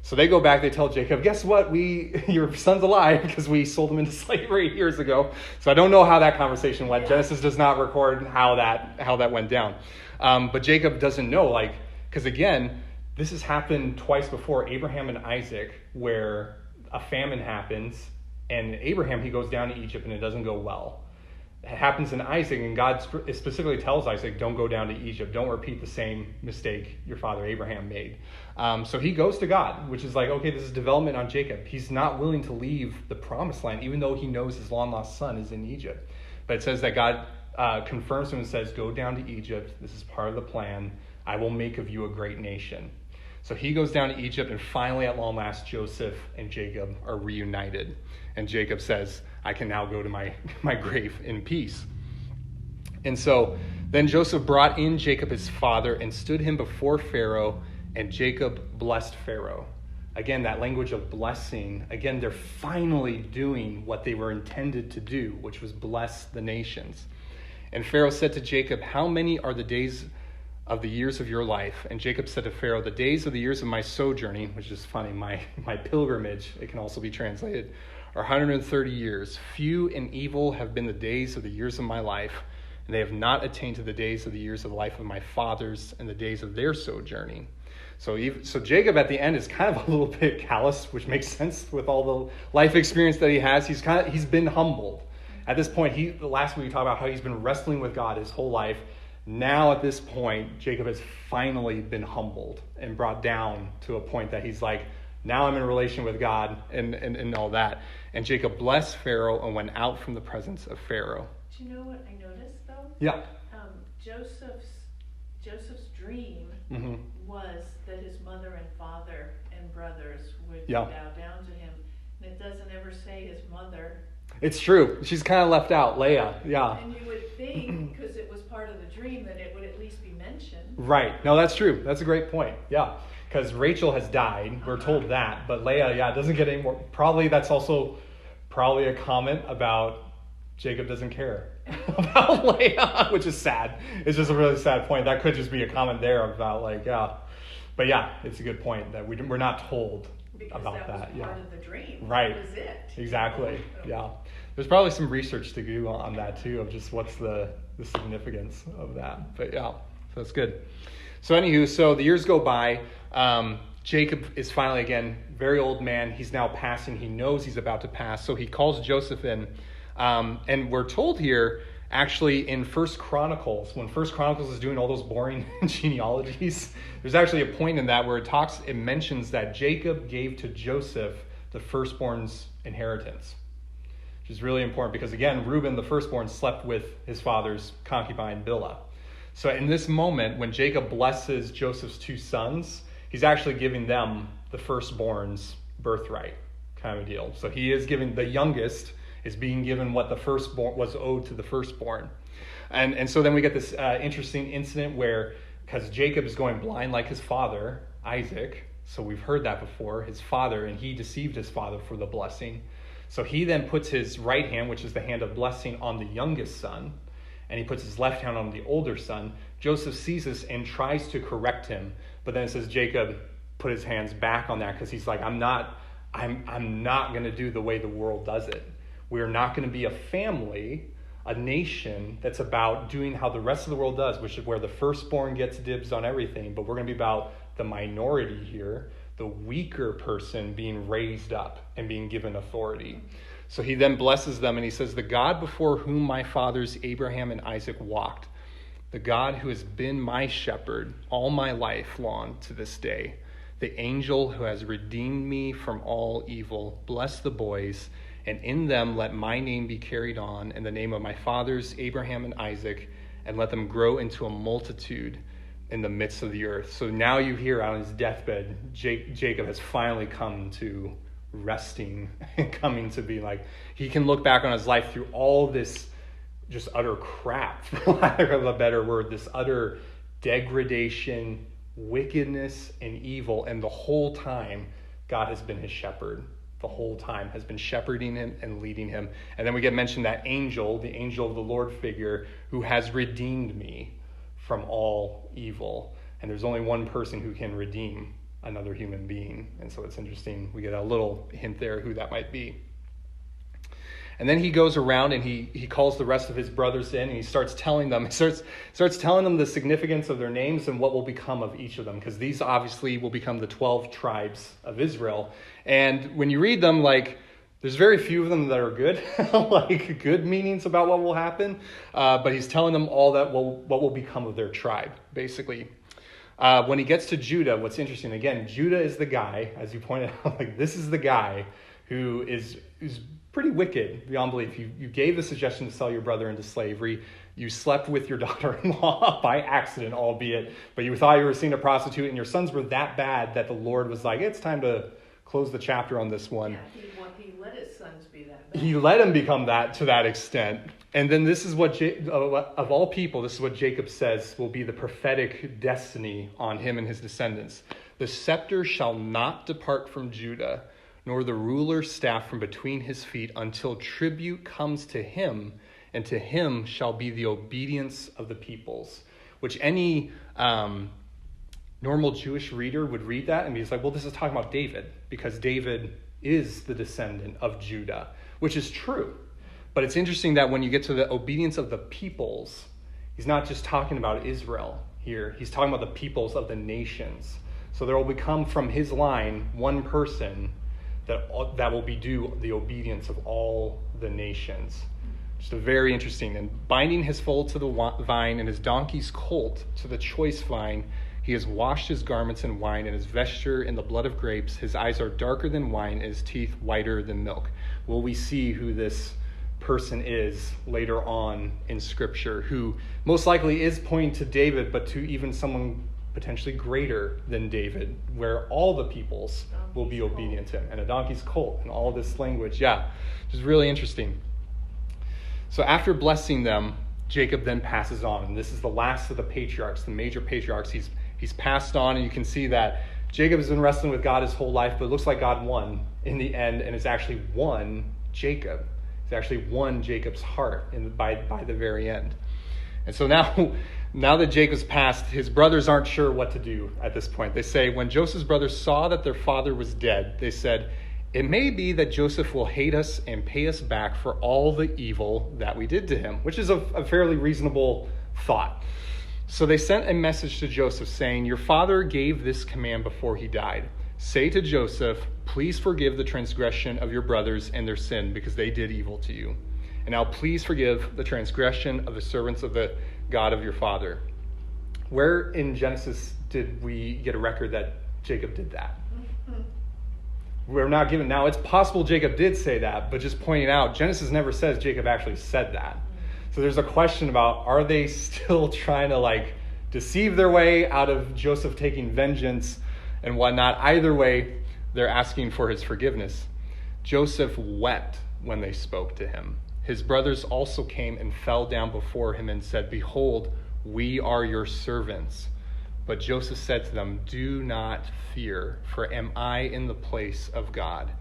So they go back, they tell Jacob, guess what? Your son's alive because we sold him into slavery years ago. So I don't know how that conversation went. Genesis does not record how that went down. But Jacob doesn't know, because again, this has happened twice before, Abraham and Isaac, where a famine happens, and Abraham, he goes down to Egypt and it doesn't go well. It happens in Isaac, and God specifically tells Isaac, don't go down to Egypt. Don't repeat the same mistake your father Abraham made. So he goes to God, which is okay, this is development on Jacob. He's not willing to leave the promised land, even though he knows his long-lost son is in Egypt. But it says that God confirms him and says, go down to Egypt. This is part of the plan. I will make of you a great nation. So he goes down to Egypt, and finally, at long last, Joseph and Jacob are reunited. And Jacob says, I can now go to my grave in peace. And so then Joseph brought in Jacob his father and stood him before Pharaoh, and Jacob blessed Pharaoh. Again, that language of blessing, again, they're finally doing what they were intended to do, which was bless the nations. And Pharaoh said to Jacob, how many are the days of the years of your life? And Jacob said to Pharaoh, the days of the years of my sojourning, which is funny, my pilgrimage, it can also be translated, are 130 years. Few and evil have been the days of the years of my life, and they have not attained to the days of the years of the life of my fathers and the days of their sojourning. So Jacob at the end is kind of a little bit callous, which makes sense with all the life experience that he has. He's been humbled. At this point, last week we talked about how he's been wrestling with God his whole life. Now at this point, Jacob has finally been humbled and brought down to a point that he's now I'm in relation with God and all that. And Jacob blessed Pharaoh and went out from the presence of Pharaoh. Do you know what I noticed though? Yeah. Joseph's dream was that his mother and father and brothers would bow down to him. And it doesn't ever say his mother. It's true. She's kind of left out, Leah. Yeah. And you would think, because it was part of the dream, that it would at least be mentioned. Right. No, that's true. That's a great point. Yeah. Because Rachel has died. We're told that. But Leah, doesn't get any more. Probably that's also a comment about Jacob doesn't care about Leah, which is sad. It's just a really sad point. That could just be a comment there about But yeah, it's a good point that we're not told because about that. Was part of the dream. Right. That was it. Exactly. Yeah. There's probably some research to do on that too, of just what's the significance of that. But yeah, so that's good. So anywho, so the years go by. Jacob is finally, again, very old man. He's now passing. He knows he's about to pass. So he calls Joseph in. And we're told here, actually, in First Chronicles, when First Chronicles is doing all those boring genealogies, there's actually a point in that where it mentions that Jacob gave to Joseph the firstborn's inheritance, which is really important because, again, Reuben, the firstborn, slept with his father's concubine, Bilhah. So in this moment, when Jacob blesses Joseph's two sons, he's actually giving them the firstborn's birthright, kind of a deal. So he is giving, the youngest is being given what the firstborn was owed to the firstborn. And so then we get this interesting incident where, because Jacob is going blind like his father, Isaac, so we've heard that before, his father, and he deceived his father for the blessing. So he then puts his right hand, which is the hand of blessing, on the youngest son, and he puts his left hand on the older son. Joseph sees this and tries to correct him, but then it says Jacob put his hands back on that because he's like, I'm not going to do the way the world does it. We're not going to be a family, a nation that's about doing how the rest of the world does, which is where the firstborn gets dibs on everything, but we're going to be about the minority here, the weaker person being raised up and being given authority. So he then blesses them and he says, the God before whom my fathers Abraham and Isaac walked, the God who has been my shepherd all my life long to this day, the angel who has redeemed me from all evil, bless the boys, and in them let my name be carried on in the name of my fathers Abraham and Isaac, and let them grow into a multitude in the midst of the earth. So now you hear on his deathbed, Jacob has finally come to resting and coming to be like, he can look back on his life through all this just utter crap, for lack of a better word, this utter degradation, wickedness, and evil. And the whole time, God has been his shepherd. The whole time has been shepherding him and leading him. And then we get mentioned that angel, the angel of the Lord figure, who has redeemed me from all evil. And there's only one person who can redeem another human being. And so it's interesting. We get a little hint there who that might be. And then he goes around and he calls the rest of his brothers in and he starts telling them, starts telling them the significance of their names and what will become of each of them, because these obviously will become the 12 tribes of Israel. And when you read them, like, there's very few of them that are good, like good meanings about what will happen. But he's telling them all that what will become of their tribe, basically. When he gets to Judah, what's interesting, again, Judah is the guy, as you pointed out, like this is the guy who's pretty wicked beyond belief. You gave the suggestion to sell your brother into slavery. You slept with your daughter-in-law by accident, albeit, but you thought you were seeing a prostitute, and your sons were that bad that the Lord was like, it's time to close the chapter on this one. Yeah, he let his sons be that bad. He let him become that to that extent. And then this is what, of all people, this is what Jacob says will be the prophetic destiny on him and his descendants. The scepter shall not depart from Judah, nor the ruler's staff from between his feet, until tribute comes to him, and to him shall be the obedience of the peoples. Which any normal Jewish reader would read that and be like, well, this is talking about David, because David is the descendant of Judah, which is true. But it's interesting that when you get to the obedience of the peoples, he's not just talking about Israel here. He's talking about the peoples of the nations. So there will become from his line one person that will be due the obedience of all the nations. Just a very interesting. And binding his foal to the vine and his donkey's colt to the choice vine, he has washed his garments in wine and his vesture in the blood of grapes. His eyes are darker than wine and his teeth whiter than milk. Will we see who this person is later on in Scripture, who most likely is pointing to David, but to even someone potentially greater than David, where all the peoples will be obedient to him, and a donkey's colt, and all this language. Yeah, which is really interesting. So after blessing them, Jacob then passes on, and this is the last of the patriarchs, the major patriarchs. He's passed on, and you can see that Jacob has been wrestling with God his whole life, but it looks like God won in the end, and it's actually won Jacob. It's actually won Jacob's heart by the very end. And so now that Jacob's passed, his brothers aren't sure what to do at this point. They say, when Joseph's brothers saw that their father was dead, they said, "It may be that Joseph will hate us and pay us back for all the evil that we did to him," which is a fairly reasonable thought. So they sent a message to Joseph saying, "Your father gave this command before he died. Say to Joseph, please forgive the transgression of your brothers and their sin, because they did evil to you. And now please forgive the transgression of the servants of the God of your father." Where in Genesis did we get a record that Jacob did that? We're not given. Now, it's possible Jacob did say that, but just pointing out, Genesis never says Jacob actually said that. So there's a question about, are they still trying to deceive their way out of Joseph taking vengeance and whatnot? Either way, they're asking for his forgiveness. Joseph wept when they spoke to him. His brothers also came and fell down before him and said, "Behold, we are your servants." But Joseph said to them, "Do not fear, for am I in the place of God?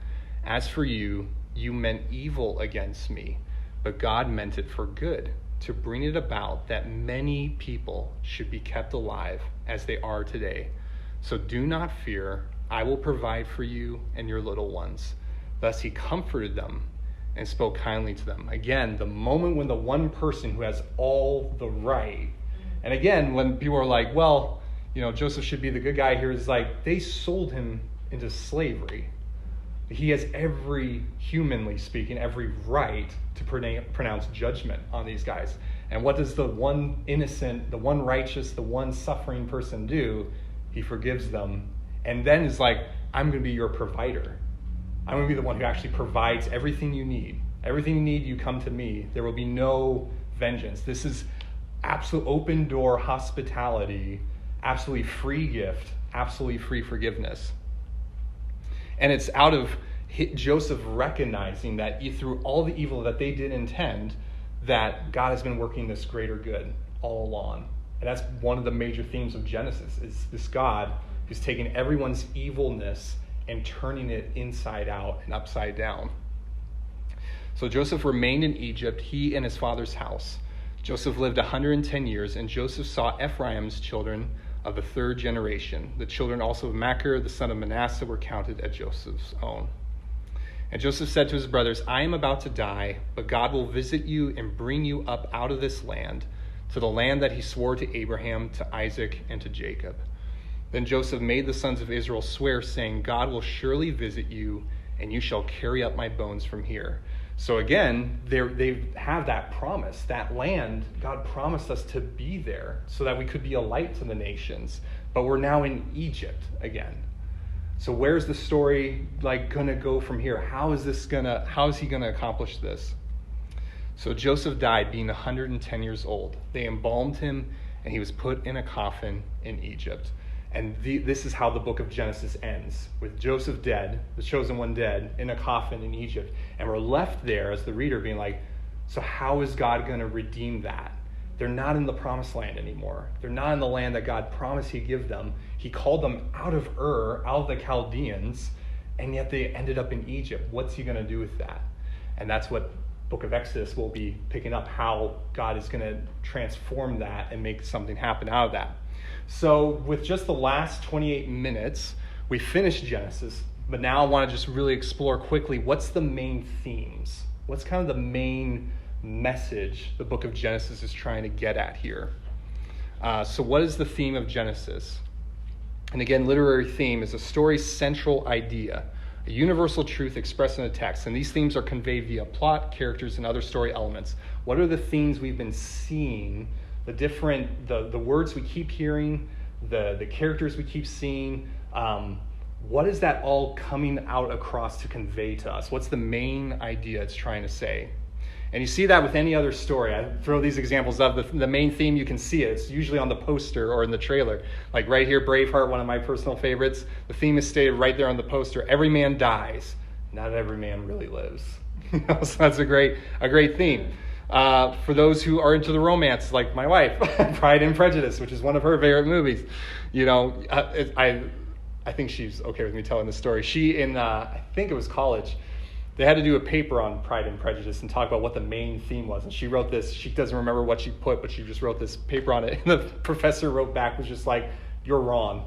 As for you, you meant evil against me, but God meant it for good, to bring it about that many people should be kept alive as they are today. So do not fear, I will provide for you and your little ones." Thus he comforted them and spoke kindly to them. Again, the moment when the one person who has all the right, and again, when people are like, well, Joseph should be the good guy here, is they sold him into slavery. He has humanly speaking, every right to pronounce judgment on these guys. And what does the one innocent, the one righteous, the one suffering person do? He forgives them, and then is like, "I'm going to be your provider. I'm going to be the one who actually provides everything you need. Everything you need, you come to me. There will be no vengeance." This is absolute open door hospitality, absolutely free gift, absolutely free forgiveness. And it's out of Joseph recognizing that through all the evil that they did intend, that God has been working this greater good all along. And that's one of the major themes of Genesis, is this God who's taking everyone's evilness and turning it inside out and upside down. So Joseph remained in Egypt, he and his father's house. Joseph lived 110 years, and Joseph saw Ephraim's children of the third generation. The children also of Machir, the son of Manasseh, were counted as Joseph's own. And Joseph said to his brothers, "I am about to die, but God will visit you and bring you up out of this land, to the land that he swore to Abraham, to Isaac, and to Jacob." Then Joseph made the sons of Israel swear, saying, "God will surely visit you, and you shall carry up my bones from here." So again, they have that promise. That land, God promised us to be there so that we could be a light to the nations. But we're now in Egypt again. So where's the story going to go from here? How is he going to accomplish this? So Joseph died being 110 years old. They embalmed him, and he was put in a coffin in Egypt. And this is how the book of Genesis ends, with Joseph dead, the chosen one dead, in a coffin in Egypt. And we're left there as the reader being like, so how is God going to redeem that? They're not in the promised land anymore. They're not in the land that God promised he'd give them. He called them out of Ur, out of the Chaldeans, and yet they ended up in Egypt. What's he going to do with that? And that's what book of Exodus will be picking up, how God is going to transform that and make something happen out of that. So with just the last 28 minutes, we finished Genesis, but now I want to just really explore quickly what's the main themes. What's kind of the main message the book of Genesis is trying to get at here? So what is the theme of Genesis? And again, literary theme is a story's central idea, a universal truth expressed in a text. And these themes are conveyed via plot, characters, and other story elements. What are the themes we've been seeing? The words we keep hearing, the characters we keep seeing, what is that all coming out across to convey to us? What's the main idea it's trying to say? And you see that with any other story. I throw these examples of the main theme. You can see it. It's usually on the poster or in the trailer. Like right here, Braveheart, one of my personal favorites. The theme is stated right there on the poster. Every man dies. Not every man really lives. So that's a great theme. For those who are into the romance, like my wife, Pride and Prejudice, which is one of her favorite movies. I think she's okay with me telling this story. She, in I think it was college, they had to do a paper on Pride and Prejudice and talk about what the main theme was. And she wrote this. She doesn't remember what she put, but she just wrote this paper on it. And the professor wrote back, was just like, "You're wrong."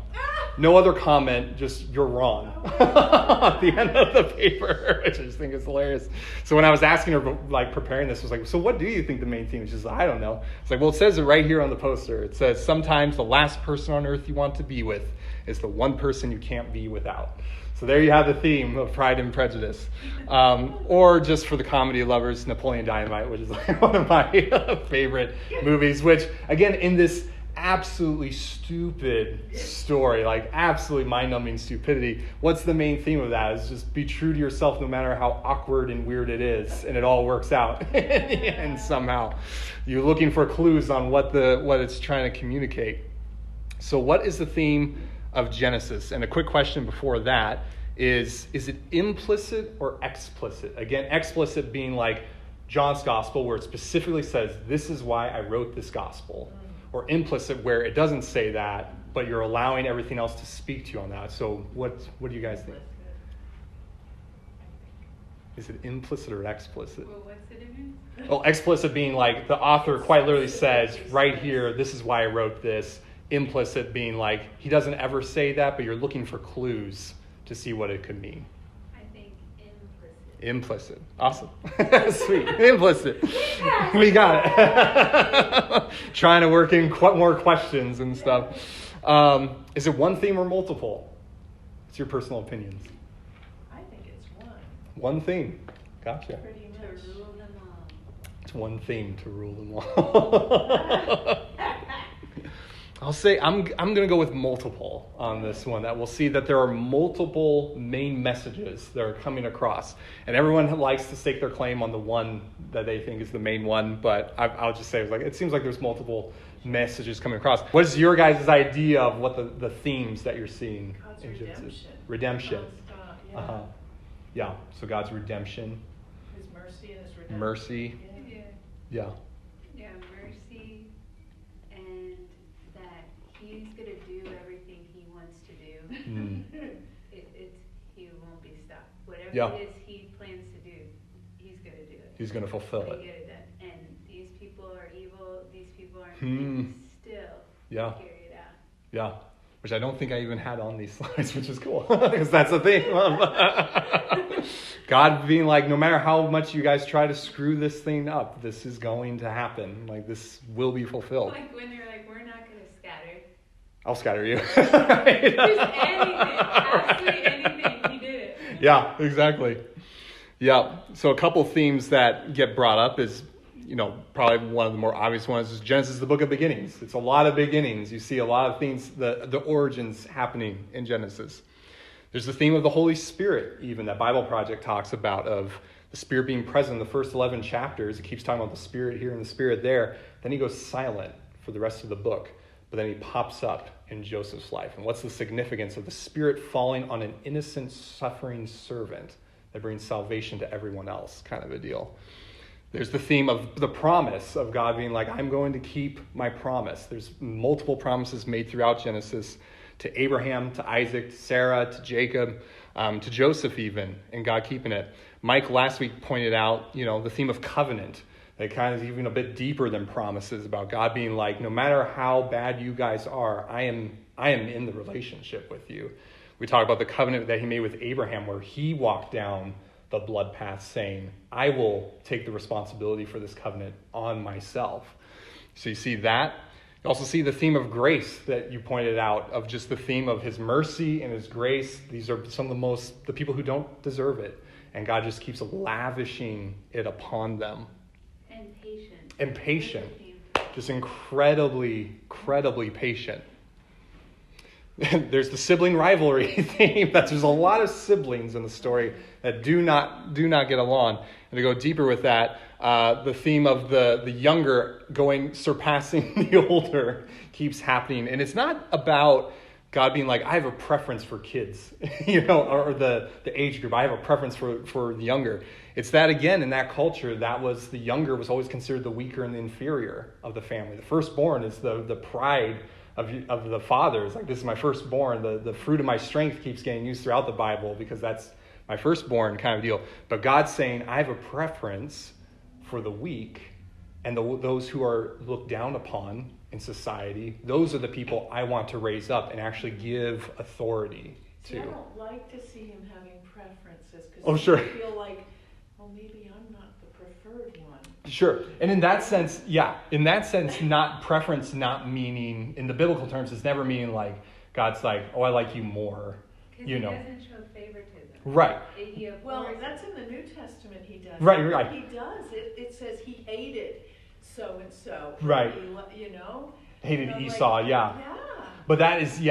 No other comment, just "you're wrong." At the end of the paper, which I just think is hilarious. So when I was asking her, like preparing this, I was like, "So what do you think the main theme is?" She's like, "I don't know." It's like, well, it says it right here on the poster. It says, "Sometimes the last person on earth you want to be with is the one person you can't be without." So there you have the theme of Pride and Prejudice. Or just for the comedy lovers, Napoleon Dynamite, which is like one of my favorite movies, which, again, in this absolutely stupid story, like absolutely mind-numbing stupidity, what's the main theme of that? Is just be true to yourself no matter how awkward and weird it is, and it all works out. And somehow you're looking for clues on what it's trying to communicate. So what is the theme of Genesis? And a quick question before that is it implicit or explicit? Again, explicit being like John's gospel, where it specifically says, "This is why I wrote this gospel." Or implicit, where it doesn't say that, but you're allowing everything else to speak to you on that. So what do you guys think? Is it implicit or explicit? Well, what's the difference? Well, explicit being like the author quite literally says right here, "This is why I wrote this." Implicit being like he doesn't ever say that, but you're looking for clues to see what it could mean. I think implicit. Implicit. Awesome. Sweet. Implicit. We got it. Trying to work in more questions and stuff. Is it one theme or multiple? What's your personal opinions? I think it's one. One theme. Gotcha. Pretty To much. rule them all. It's one theme to rule them all. I'll say I'm going to go with multiple on this one. That we'll see that there are multiple main messages that are coming across, and everyone likes to stake their claim on the one that they think is the main one. But I'll just say it seems like there's multiple messages coming across. What is your guys' idea of what the themes that you're seeing God's in Genesis? redemption. Redemption. Nonstop, yeah. Uh-huh. Yeah. So God's redemption, His mercy and his redemption. mercy. Yeah. Yeah. Yeah, mercy, and that he's gonna do everything he wants to do. Mm. He won't be stopped. Whatever Yeah. it is he plans to do, he's gonna do it. He's going to fulfill They it. get it done. And these people are evil. These people are Hmm. still Yeah. carry it out. Yeah, which I don't think I even had on these slides, which is cool, because that's the thing. God being like, no matter how much you guys try to screw this thing up, this is going to happen. Like, this will be fulfilled. Like when they're like, we're not gonna scatter. I'll scatter you. Just anything, absolutely anything. He did it. Yeah, exactly. Yeah, so a couple themes that get brought up is, probably one of the more obvious ones is Genesis, the book of beginnings. It's a lot of beginnings. You see a lot of things, the origins happening in Genesis. There's the theme of the Holy Spirit, even, that Bible Project talks about, of the Spirit being present in the first 11 chapters. It keeps talking about the Spirit here and the Spirit there. Then he goes silent for the rest of the book. But then he pops up in Joseph's life. And what's the significance of the Spirit falling on an innocent, suffering servant that brings salvation to everyone else, kind of a deal. There's the theme of the promise of God being like, I'm going to keep my promise. There's multiple promises made throughout Genesis to Abraham, to Isaac, to Sarah, to Jacob, to Joseph even, and God keeping it. Mike last week pointed out, the theme of covenant. That kind of is even a bit deeper than promises, about God being like, no matter how bad you guys are, I am in the relationship with you. We talk about the covenant that he made with Abraham, where he walked down the blood path saying, I will take the responsibility for this covenant on myself. So you see that. You also see the theme of grace that you pointed out, of just the theme of his mercy and his grace. These are some of the people who don't deserve it. And God just keeps lavishing it upon them. And patient. Just incredibly patient. There's the sibling rivalry theme. There's a lot of siblings in the story that do not get along. And to go deeper with that, the theme of the younger surpassing the older keeps happening. And it's not about God being like, I have a preference for kids, or the age group. I have a preference for the younger. It's that, again, in that culture, the younger was always considered the weaker and the inferior of the family. The firstborn is the pride of the father. It's like, this is my firstborn. The fruit of my strength keeps getting used throughout the Bible, because that's my firstborn kind of deal. But God's saying, I have a preference for the weak and those who are looked down upon in society. Those are the people I want to raise up and actually give authority to. See, I don't like to see him having preferences Oh, because sure. I feel like, well, maybe I'm not the preferred one. Sure. And in that sense, not preference, not meaning, in the biblical terms, it's never meaning like God's like, oh, I like you more. Because You he know. doesn't show favoritism. Right. He Well, abhors that's it. in the New Testament he does. Right. He does. It says he hated so-and-so. Right. You know? Hated And I'm Esau, like, yeah. But that is,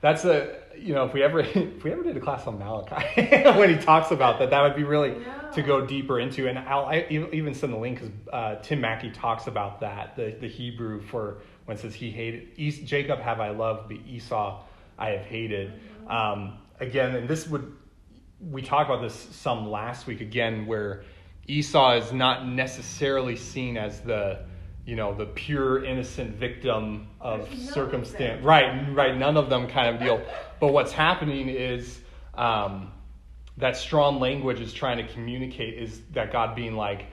that's if we ever did a class on Malachi, when he talks about that would be really to go deeper into. And I even send the link because Tim Mackey talks about that, the Hebrew for when it says he hated, Jacob have I loved, but Esau I have hated. Again, and we talked about this some last week again, where Esau is not necessarily seen as the pure innocent victim of circumstance. Right. None of them kind of deal. But what's happening is that strong language is trying to communicate is that God being like,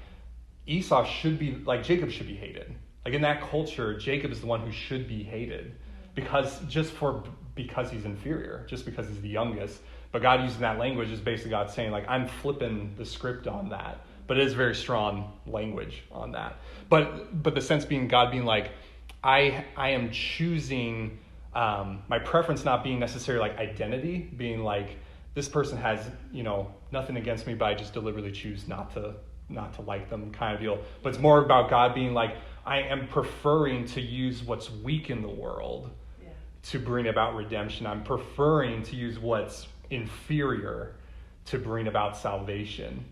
Esau should be, like Jacob should be hated. Like in that culture, Jacob is the one who should be hated because he's inferior, just because he's the youngest. But God using that language is basically God saying like, I'm flipping the script on that. But it is very strong language on that. But the sense being God being like, I am choosing my preference not being necessarily like identity, being like this person has nothing against me, but I just deliberately choose not to like them kind of deal. But it's more about God being like, I am preferring to use what's weak in the world to bring about redemption. I'm preferring to use what's inferior to bring about salvation,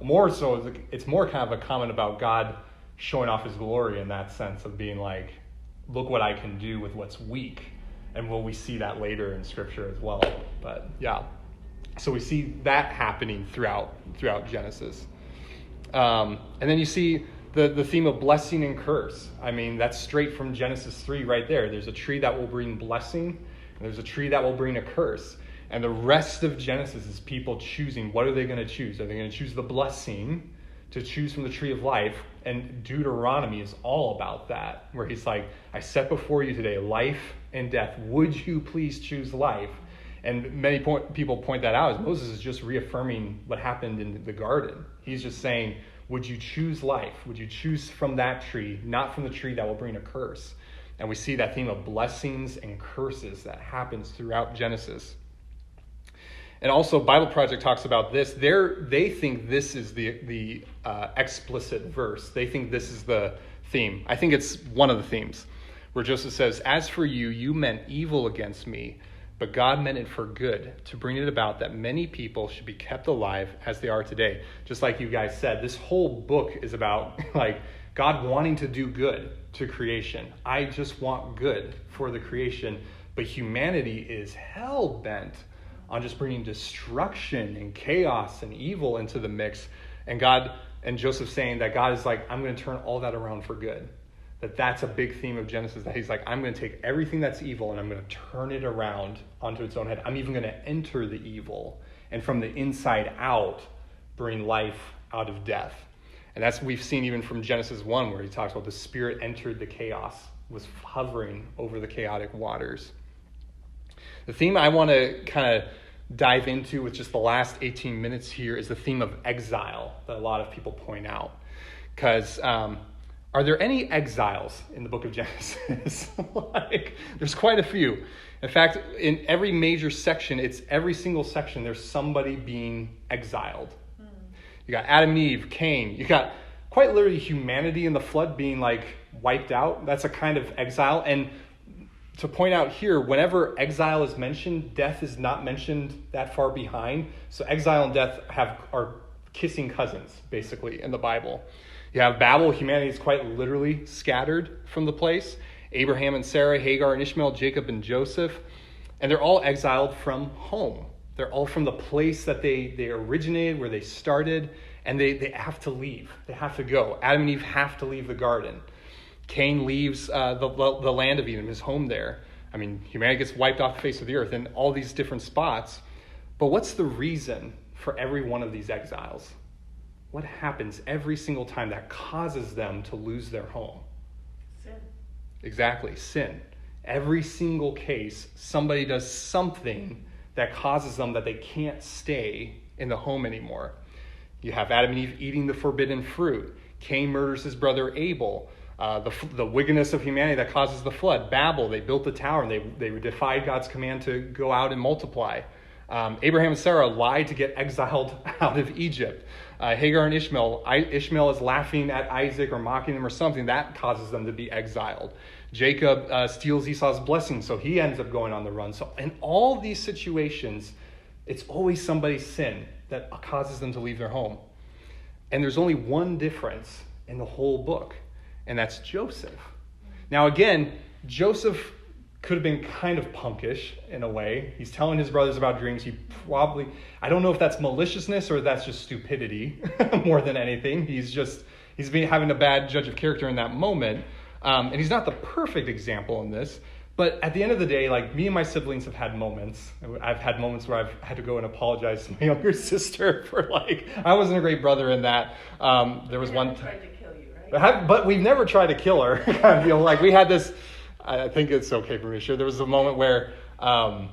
more so it's more kind of a comment about God showing off his glory in that sense of being like, look what I can do with what's weak. And we see that later in scripture as well. But so we see that happening throughout Genesis. And then you see the theme of blessing and curse. I mean, that's straight from Genesis 3 right there. There's a tree that will bring blessing, and there's a tree that will bring a curse. And the rest of Genesis is people choosing, what are they going to choose? Are they going to choose the blessing to choose from the tree of life? And Deuteronomy is all about that, where he's like, I set before you today life and death. Would you please choose life? And many people point that out as Moses is just reaffirming what happened in the garden. He's just saying, would you choose life? Would you choose from that tree, not from the tree that will bring a curse? And we see that theme of blessings and curses that happens throughout Genesis. And also, Bible Project talks about this. They think this is the explicit verse. They think this is the theme. I think it's one of the themes, where Joseph says, as for you, you meant evil against me, but God meant it for good, to bring it about that many people should be kept alive as they are today. Just like you guys said, this whole book is about like God wanting to do good to creation. I just want good for the creation, but humanity is hell-bent on just bringing destruction and chaos and evil into the mix. And Joseph saying that God is like, I'm going to turn all that around for good. That's a big theme of Genesis, that he's like, I'm going to take everything that's evil and I'm going to turn it around onto its own head. I'm even going to enter the evil and from the inside out bring life out of death. And that's we've seen even from Genesis 1, where he talks about the Spirit entered the chaos, was hovering over the chaotic waters. The theme I want to kind of dive into with just the last 18 minutes here is the theme of exile that a lot of people point out. Because are there any exiles in the book of Genesis? There's quite a few. In fact, in every major section, every single section, there's somebody being exiled. You got Adam and Eve, Cain. You got quite literally humanity in the flood being like wiped out. That's a kind of exile. And to point out here, whenever exile is mentioned, death is not mentioned that far behind. So exile and death are kissing cousins, basically, in the Bible. You have Babel, humanity is quite literally scattered from the place. Abraham and Sarah, Hagar and Ishmael, Jacob and Joseph. And they're all exiled from home. They're all from the place that they originated, where they started, and they have to leave. They have to go. Adam and Eve have to leave the garden. Cain leaves the land of Eden, his home there. I mean, humanity gets wiped off the face of the earth in all these different spots. But what's the reason for every one of these exiles? What happens every single time that causes them to lose their home? Sin. Exactly, sin. Every single case, somebody does something that causes them that they can't stay in the home anymore. You have Adam and Eve eating the forbidden fruit. Cain murders his brother Abel. The wickedness of humanity that causes the flood. Babel, they built the tower and they defied God's command to go out and multiply. Abraham and Sarah lied to get exiled out of Egypt. Hagar and Ishmael is laughing at Isaac or mocking him or something. That causes them to be exiled. Jacob steals Esau's blessing, so he ends up going on the run. So in all these situations, it's always somebody's sin that causes them to leave their home. And there's only one difference in the whole book, and that's Joseph. Now again, Joseph could have been kind of punkish in a way. He's telling his brothers about dreams. I don't know if that's maliciousness or that's just stupidity more than anything. He's been having a bad judge of character in that moment. And he's not the perfect example in this, but at the end of the day, like, me and my siblings have had moments. I've had moments where I've had to go and apologize to my younger sister for, like, I wasn't a great brother in that. There was one tried to kill you, right? But we've never tried to kill her. I feel like we had this, I think it's okay for me to share. There was a moment where me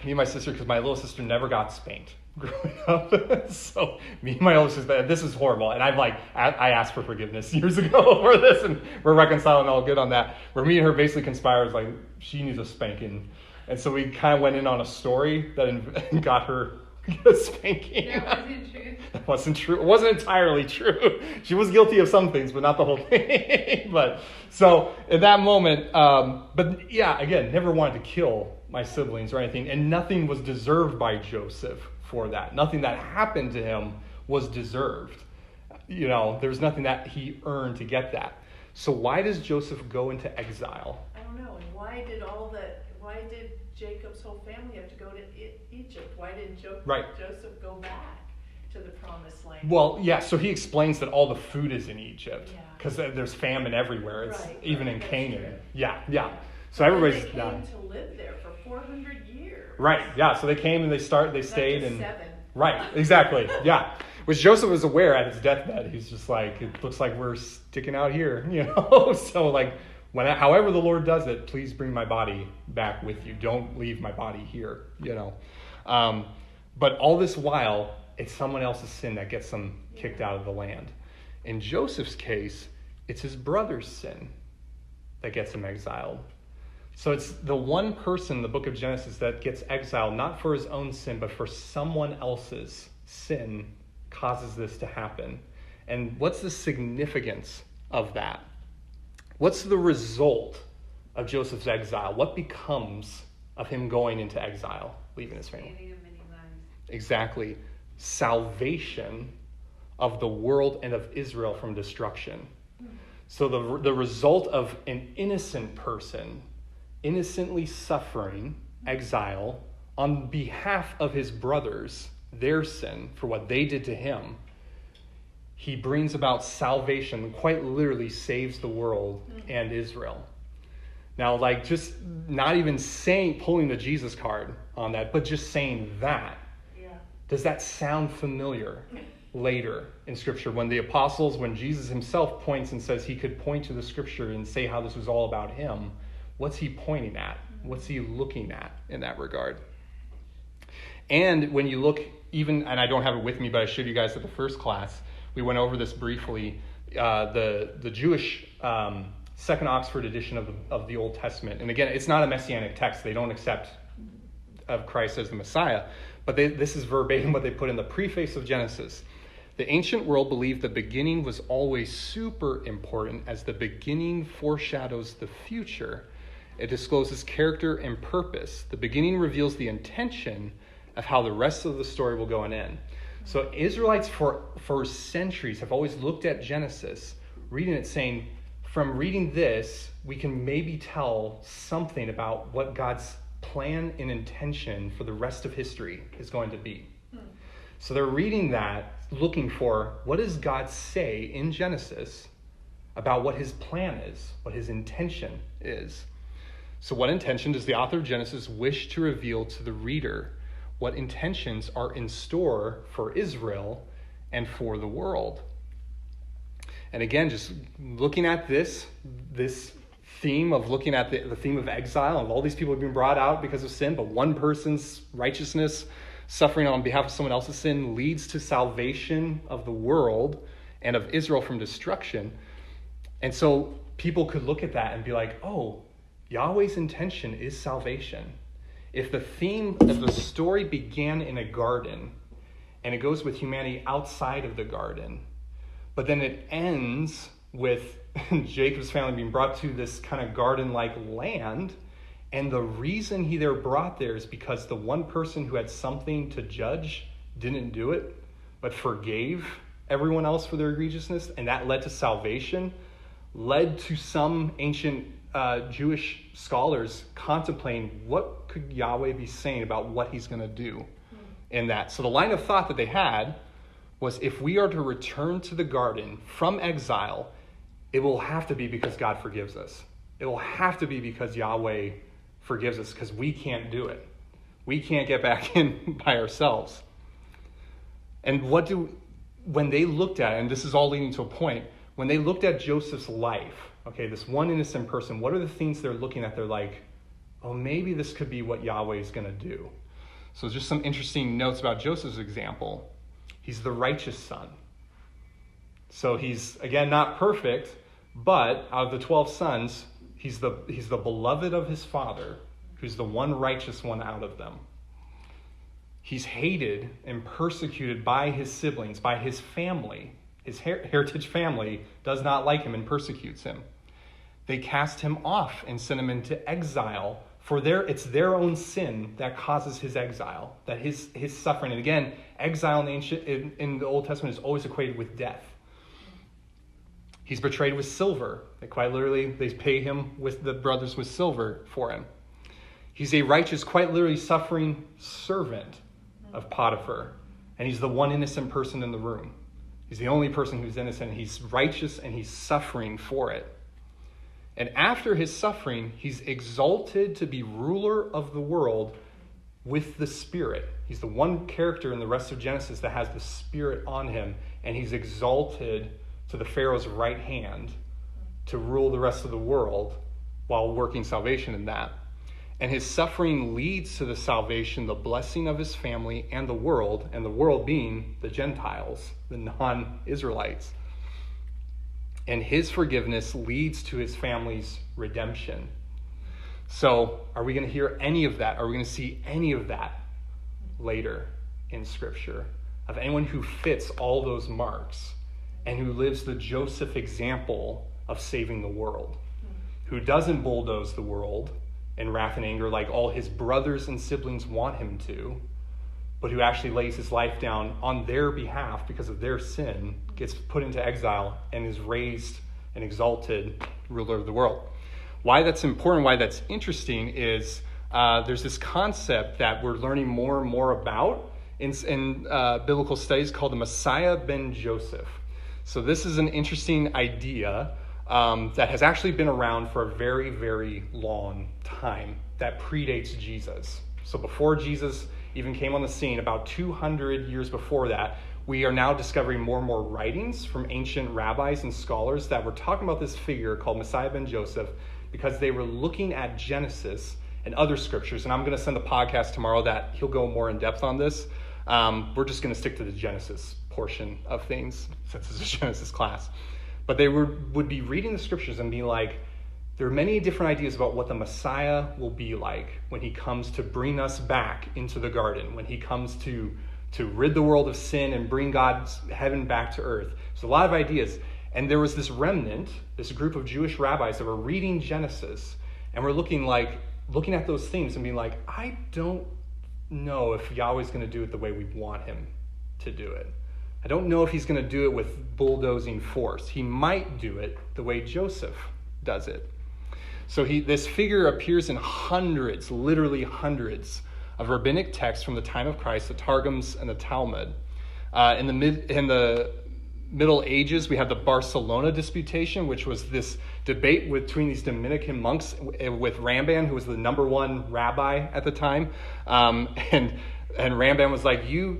and my sister, because my little sister never got spanked growing up. So me and my older sister, this is horrible. And I asked for forgiveness years ago for this, and we're reconciling all good on that. Where me and her basically conspired, like, she needs a spanking. And so we kind of went in on a story that got her a spanking. That wasn't true. That wasn't true. It wasn't entirely true. She was guilty of some things, but not the whole thing. But so in that moment, but yeah, again, never wanted to kill my siblings or anything, and nothing was deserved by Joseph for that. Nothing that happened to him was deserved. You know, there was nothing that he earned to get that. So why does Joseph go into exile? I don't know. And why did Jacob's whole family have to go to Egypt? Why didn't Joseph go back to the promised land? Well, yeah, so he explains that all the food is in Egypt because there's famine everywhere. It's even in Canaan. True. Yeah. So everybody's they came to live there for 400 years. Right. Yeah. So they came and they stayed and 7. Right. Exactly. Yeah. Which Joseph was aware at his deathbed. He's just like, it looks like we're sticking out here, you know. So like, however the Lord does it, please bring my body back with you. Don't leave my body here, you know. But all this while, it's someone else's sin that gets them kicked out of the land. In Joseph's case, it's his brother's sin that gets him exiled. So it's the one person in the book of Genesis that gets exiled, not for his own sin, but for someone else's sin causes this to happen. And what's the significance of that? What's the result of Joseph's exile? What becomes of him going into exile, leaving his family? Saving of many lives. Exactly. Salvation of the world and of Israel from destruction. So the result of an innocent person innocently suffering exile on behalf of his brothers, their sin for what they did to him, he brings about salvation, quite literally saves the world and Israel. Now, like, just not even pulling the Jesus card on that, but just saying that. Yeah. Does that sound familiar later in Scripture when Jesus himself points and says he could point to the Scripture and say how this was all about him? What's he pointing at? What's he looking at in that regard? And when you look, even, and I don't have it with me, but I showed you guys at the first class, we went over this briefly, the Jewish Second Oxford edition of the Old Testament. And again, it's not a messianic text. They don't accept of Christ as the Messiah. But this is verbatim what they put in the preface of Genesis. The ancient world believed the beginning was always super important, as the beginning foreshadows the future. It discloses character and purpose. The beginning reveals the intention of how the rest of the story will go and end. So Israelites for centuries have always looked at Genesis, reading it, saying, from reading this, we can maybe tell something about what God's plan and intention for the rest of history is going to be. So they're reading that, looking for, what does God say in Genesis about what his plan is, what his intention is? So what intention does the author of Genesis wish to reveal to the reader? what intentions are in store for Israel and for the world. And again, just looking at this theme of looking at the theme of exile, of all these people have been brought out because of sin, but one person's righteousness suffering on behalf of someone else's sin leads to salvation of the world and of Israel from destruction. And so people could look at that and be like, oh, Yahweh's intention is salvation. If the theme of the story began in a garden and it goes with humanity outside of the garden, but then it ends with Jacob's family being brought to this kind of garden-like land, and the reason they were brought there is because the one person who had something to judge didn't do it, but forgave everyone else for their egregiousness, and that led to salvation, led to some ancient Jewish scholars contemplating what could Yahweh be saying about what he's going to do in that. So the line of thought that they had was, if we are to return to the garden from exile, it will have to be because God forgives us. It will have to be because Yahweh forgives us, because we can't do it. We can't get back in by ourselves. And when they looked at it, and this is all leading to a point, when they looked at Joseph's life, okay, this one innocent person, what are the things they're looking at? They're like, oh, maybe this could be what Yahweh is going to do. So just some interesting notes about Joseph's example. He's the righteous son. So he's, again, not perfect, but out of the 12 sons, he's the beloved of his father, who's the one righteous one out of them. He's hated and persecuted by his siblings, by his family. His heritage family does not like him and persecutes him. They cast him off and send him into exile. It's their own sin that causes his exile, that his suffering. And again, exile in the Old Testament is always equated with death. He's betrayed with silver. Quite literally, they pay him with the brothers with silver for him. He's a righteous, quite literally suffering servant of Potiphar. And he's the one innocent person in the room. He's the only person who's innocent. He's righteous and he's suffering for it. And after his suffering, he's exalted to be ruler of the world with the Spirit. He's the one character in the rest of Genesis that has the Spirit on him, and he's exalted to the Pharaoh's right hand to rule the rest of the world while working salvation in that. And his suffering leads to the salvation, the blessing of his family and the world being the Gentiles, the non-Israelites. And his forgiveness leads to his family's redemption. So are we going to hear any of that? Are we going to see any of that later in Scripture? Of anyone who fits all those marks and who lives the Joseph example of saving the world, who doesn't bulldoze the world in wrath and anger like all his brothers and siblings want him to, but who actually lays his life down on their behalf because of their sin, gets put into exile, and is raised and exalted ruler of the world. Why that's important, why that's interesting is there's this concept that we're learning more and more about in biblical studies called the Messiah ben Joseph. So this is an interesting idea that has actually been around for a very, very long time that predates Jesus. So before Jesus even came on the scene, about 200 years before that, we are now discovering more and more writings from ancient rabbis and scholars that were talking about this figure called Messiah ben Joseph because they were looking at Genesis and other scriptures. And I'm going to send a podcast tomorrow that he'll go more in depth on this. We're just going to stick to the Genesis portion of things since it's a Genesis class. But they would be reading the scriptures and be like, there are many different ideas about what the Messiah will be like when he comes to bring us back into the garden, when he comes to rid the world of sin and bring God's heaven back to earth. There's a lot of ideas. And there was this remnant, this group of Jewish rabbis that were reading Genesis and were looking at those themes and being like, I don't know if Yahweh's going to do it the way we want him to do it. I don't know if he's going to do it with bulldozing force. He might do it the way Joseph does it. So this figure appears in hundreds, literally hundreds, of rabbinic texts from the time of Christ, the Targums and the Talmud. In the Middle Ages, we have the Barcelona Disputation, which was this debate between these Dominican monks with Ramban, who was the number one rabbi at the time. And Ramban was like, you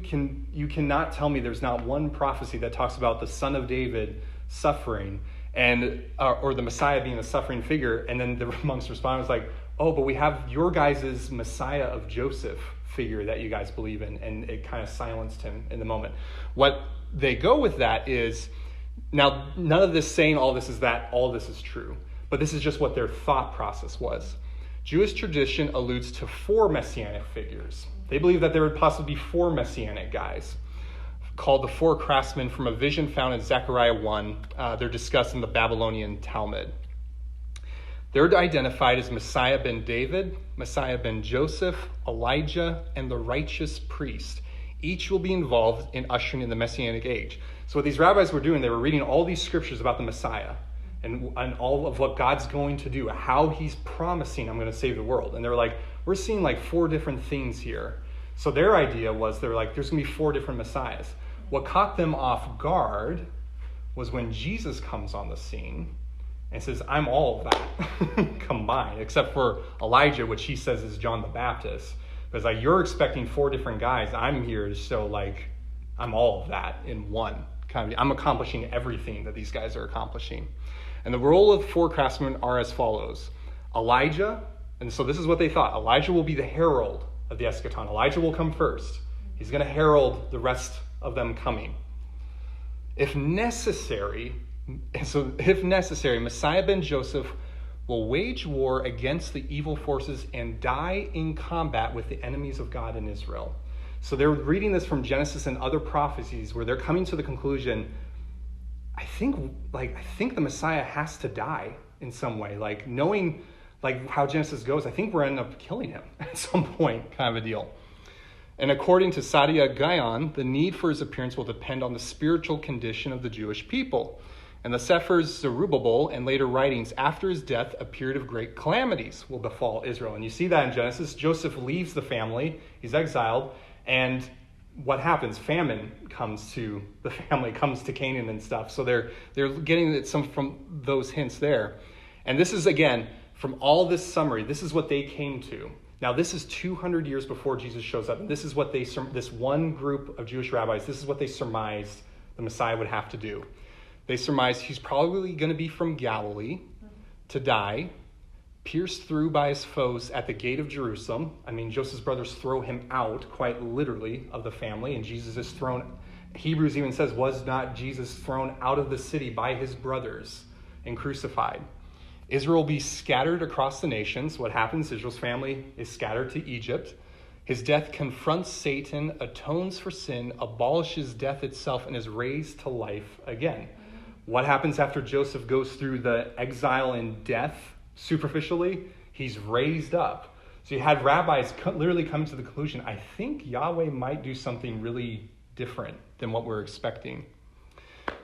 cannot tell me there's not one prophecy that talks about the son of David suffering and or the Messiah being a suffering figure. And then the monks responded was like, oh, but we have your guys' Messiah of Joseph figure that you guys believe in. And it kind of silenced him in the moment. What they go with that is, now none of this saying all this is that all this is true, but this is just what their thought process was. Jewish tradition alludes to 4 messianic figures. They believe that there would possibly be 4 messianic guys called the 4 craftsmen from a vision found in Zechariah 1. They're discussed in the Babylonian Talmud. They're identified as Messiah ben David, Messiah ben Joseph, Elijah, and the righteous priest. Each will be involved in ushering in the Messianic age. So what these rabbis were doing, they were reading all these scriptures about the Messiah and all of what God's going to do, how he's promising, I'm going to save the world. And they were like, we're seeing like 4 different things here. So their idea was, they were like, there's going to be 4 different Messiahs. What caught them off guard was when Jesus comes on the scene and says, I'm all of that combined, except for Elijah, which he says is John the Baptist. But it's like, you're expecting 4 different guys. I'm here to show like, I'm all of that in one. I'm accomplishing everything that these guys are accomplishing. And the role of 4 craftsmen are as follows. Elijah, and so this is what they thought. Elijah will be the herald of the eschaton. Elijah will come first. He's going to herald the rest of them coming. If necessary, Messiah ben Joseph will wage war against the evil forces and die in combat with the enemies of God in Israel. So they're reading this from Genesis and other prophecies where they're coming to the conclusion, I think the Messiah has to die in some way. Like knowing like how Genesis goes, I think we're ending up killing him at some point, kind of a deal. And according to Saadia Gaon, the need for his appearance will depend on the spiritual condition of the Jewish people. And the Sephers Zerubbabel and later writings after his death, a period of great calamities will befall Israel. And you see that in Genesis. Joseph leaves the family. He's exiled. And what happens? Famine comes to the family, comes to Canaan and stuff. So they're getting some from those hints there. And this is, again, from all this summary, this is what they came to. Now, this is 200 years before Jesus shows up. And this is what this one group of Jewish rabbis, this is what they surmised the Messiah would have to do. They surmised he's probably going to be from Galilee to die, pierced through by his foes at the gate of Jerusalem. I mean, Joseph's brothers throw him out, quite literally, of the family, and Jesus is thrown. Hebrews even says, was not Jesus thrown out of the city by his brothers and crucified? Israel will be scattered across the nations. What happens? Israel's family is scattered to Egypt. His death confronts Satan, atones for sin, abolishes death itself, and is raised to life again. What happens after Joseph goes through the exile and death? Superficially, he's raised up. So you had rabbis literally coming to the conclusion, I think Yahweh might do something really different than what we're expecting.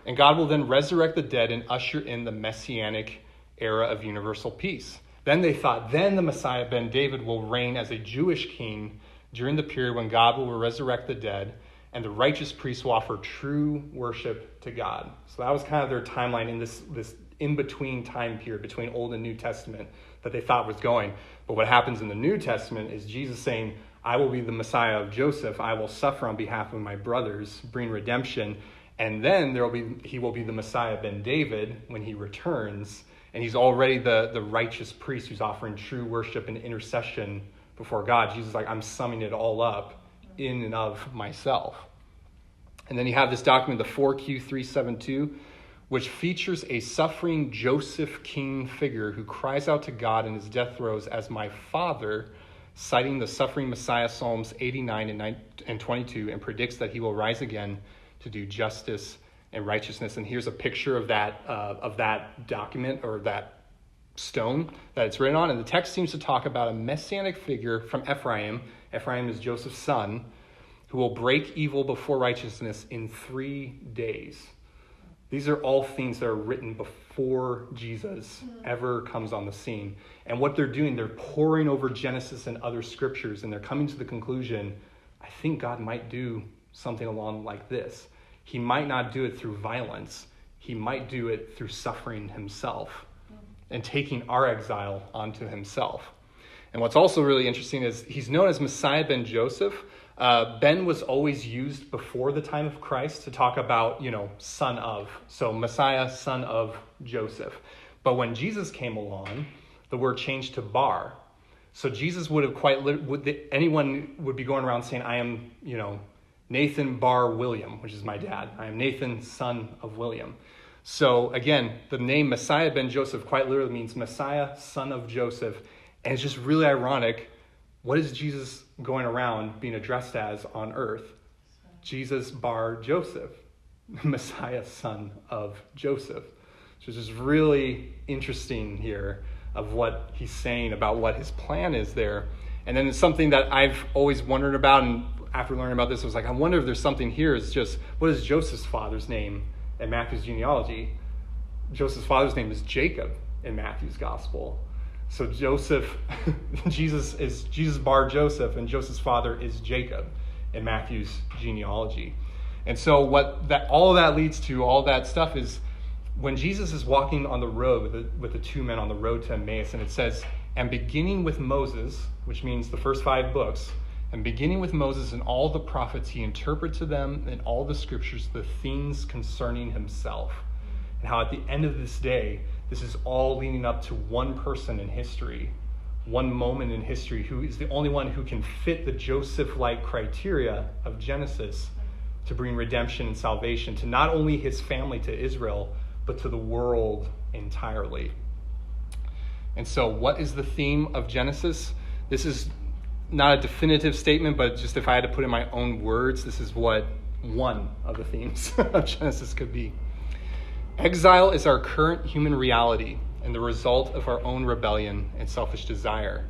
And God will then resurrect the dead and usher in the messianic era of universal peace. Then they thought, then the Messiah ben David will reign as a Jewish king during the period when God will resurrect the dead and the righteous priests will offer true worship to God. So that was kind of their timeline in this in-between time period between Old and New Testament that they thought was going. But what happens in the New Testament is Jesus saying, I will be the Messiah of Joseph. I will suffer on behalf of my brothers, bring redemption. And then he will be the Messiah ben David when he returns. And he's already the righteous priest who's offering true worship and intercession before God. Jesus is like, I'm summing it all up in and of myself. And then you have this document, the 4Q372, which features a suffering Joseph king figure who cries out to God in his death throes as my father, citing the suffering Messiah Psalms 89 and 22, and predicts that he will rise again to do justice and righteousness. And here's a picture of that document or that stone that it's written on. And the text seems to talk about a messianic figure from Ephraim. Ephraim is Joseph's son, who will break evil before righteousness in 3 days. These are all things that are written before Jesus ever comes on the scene. And what they're doing, they're poring over Genesis and other scriptures, and they're coming to the conclusion, I think God might do something along like this. He might not do it through violence. He might do it through suffering himself and taking our exile onto himself. And what's also really interesting is he's known as Messiah ben Joseph. Ben was always used before the time of Christ to talk about, son of. So Messiah, son of Joseph. But when Jesus came along, the word changed to Bar. So Jesus would have anyone would be going around saying, I am, Nathan Bar William, which is my dad. I am Nathan, son of William. So again, the name Messiah ben Joseph quite literally means Messiah, son of Joseph. And it's just really ironic. What is Jesus going around being addressed as on earth? Jesus Bar Joseph, Messiah, son of Joseph. So it's just really interesting here of what he's saying about what his plan is there. And then it's something that I've always wondered about, and after learning about this, I was like, I wonder if there's something here. It's just, what is Joseph's father's name in Matthew's genealogy? Joseph's father's name is Jacob in Matthew's gospel. So Jesus is Jesus Bar Joseph, and Joseph's father is Jacob in Matthew's genealogy. And so all of that leads to, all that stuff is, when Jesus is walking on the road with the two men on the road to Emmaus, and it says, and beginning with Moses, which means the first 5 books, and beginning with Moses and all the prophets, he interpreted to them in all the scriptures the things concerning himself. And how at the end of this day, this is all leading up to one person in history, one moment in history, who is the only one who can fit the Joseph-like criteria of Genesis to bring redemption and salvation to not only his family, to Israel, but to the world entirely. And so what is the theme of Genesis? This is not a definitive statement, but just if I had to put in my own words, this is what one of the themes of Genesis could be. Exile is our current human reality and the result of our own rebellion and selfish desire.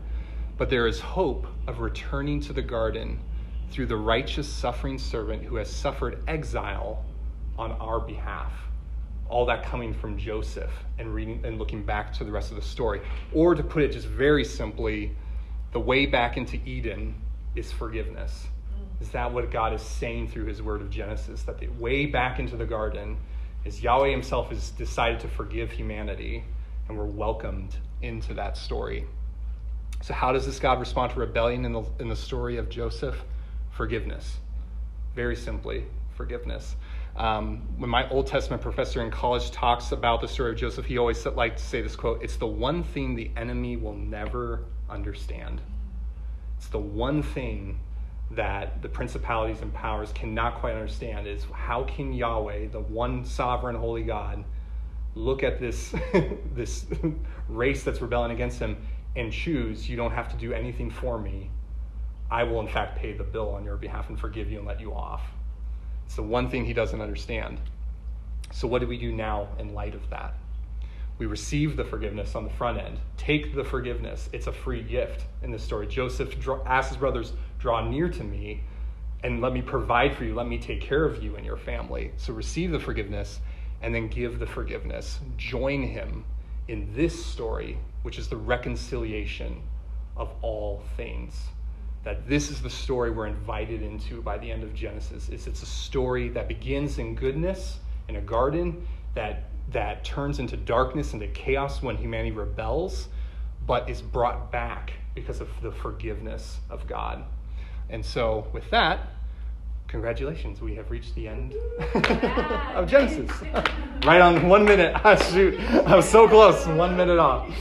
But there is hope of returning to the garden through the righteous suffering servant who has suffered exile on our behalf. All that coming from Joseph and reading and looking back to the rest of the story. Or to put it just very simply, the way back into Eden is forgiveness. Is that what God is saying through his word of Genesis? That the way back into the garden is Yahweh himself has decided to forgive humanity, and we're welcomed into that story. So how does this God respond to rebellion in the story of Joseph? Forgiveness. Very simply, forgiveness. When my Old Testament professor in college talks about the story of Joseph, he always liked to say this quote, it's the one thing the enemy will never understand. It's the one thing that the principalities and powers cannot quite understand, is how can Yahweh, the one sovereign holy God, look at this this race that's rebelling against him and choose, you don't have to do anything for me. I will in fact pay the bill on your behalf and forgive you and let you off. It's the one thing he doesn't understand. So what do we do now in light of that? We receive the forgiveness on the front end. Take the forgiveness. It's a free gift in this story. Joseph asked his brothers, draw near to me and let me provide for you. Let me take care of you and your family. So receive the forgiveness and then give the forgiveness. Join him in this story, which is the reconciliation of all things. That this is the story we're invited into by the end of Genesis. It's a story that begins in goodness in a garden, that turns into darkness, into chaos when humanity rebels, but is brought back because of the forgiveness of God. And so with that, congratulations, we have reached the end of Genesis. Right on 1 minute. Shoot, I was so close, 1 minute off.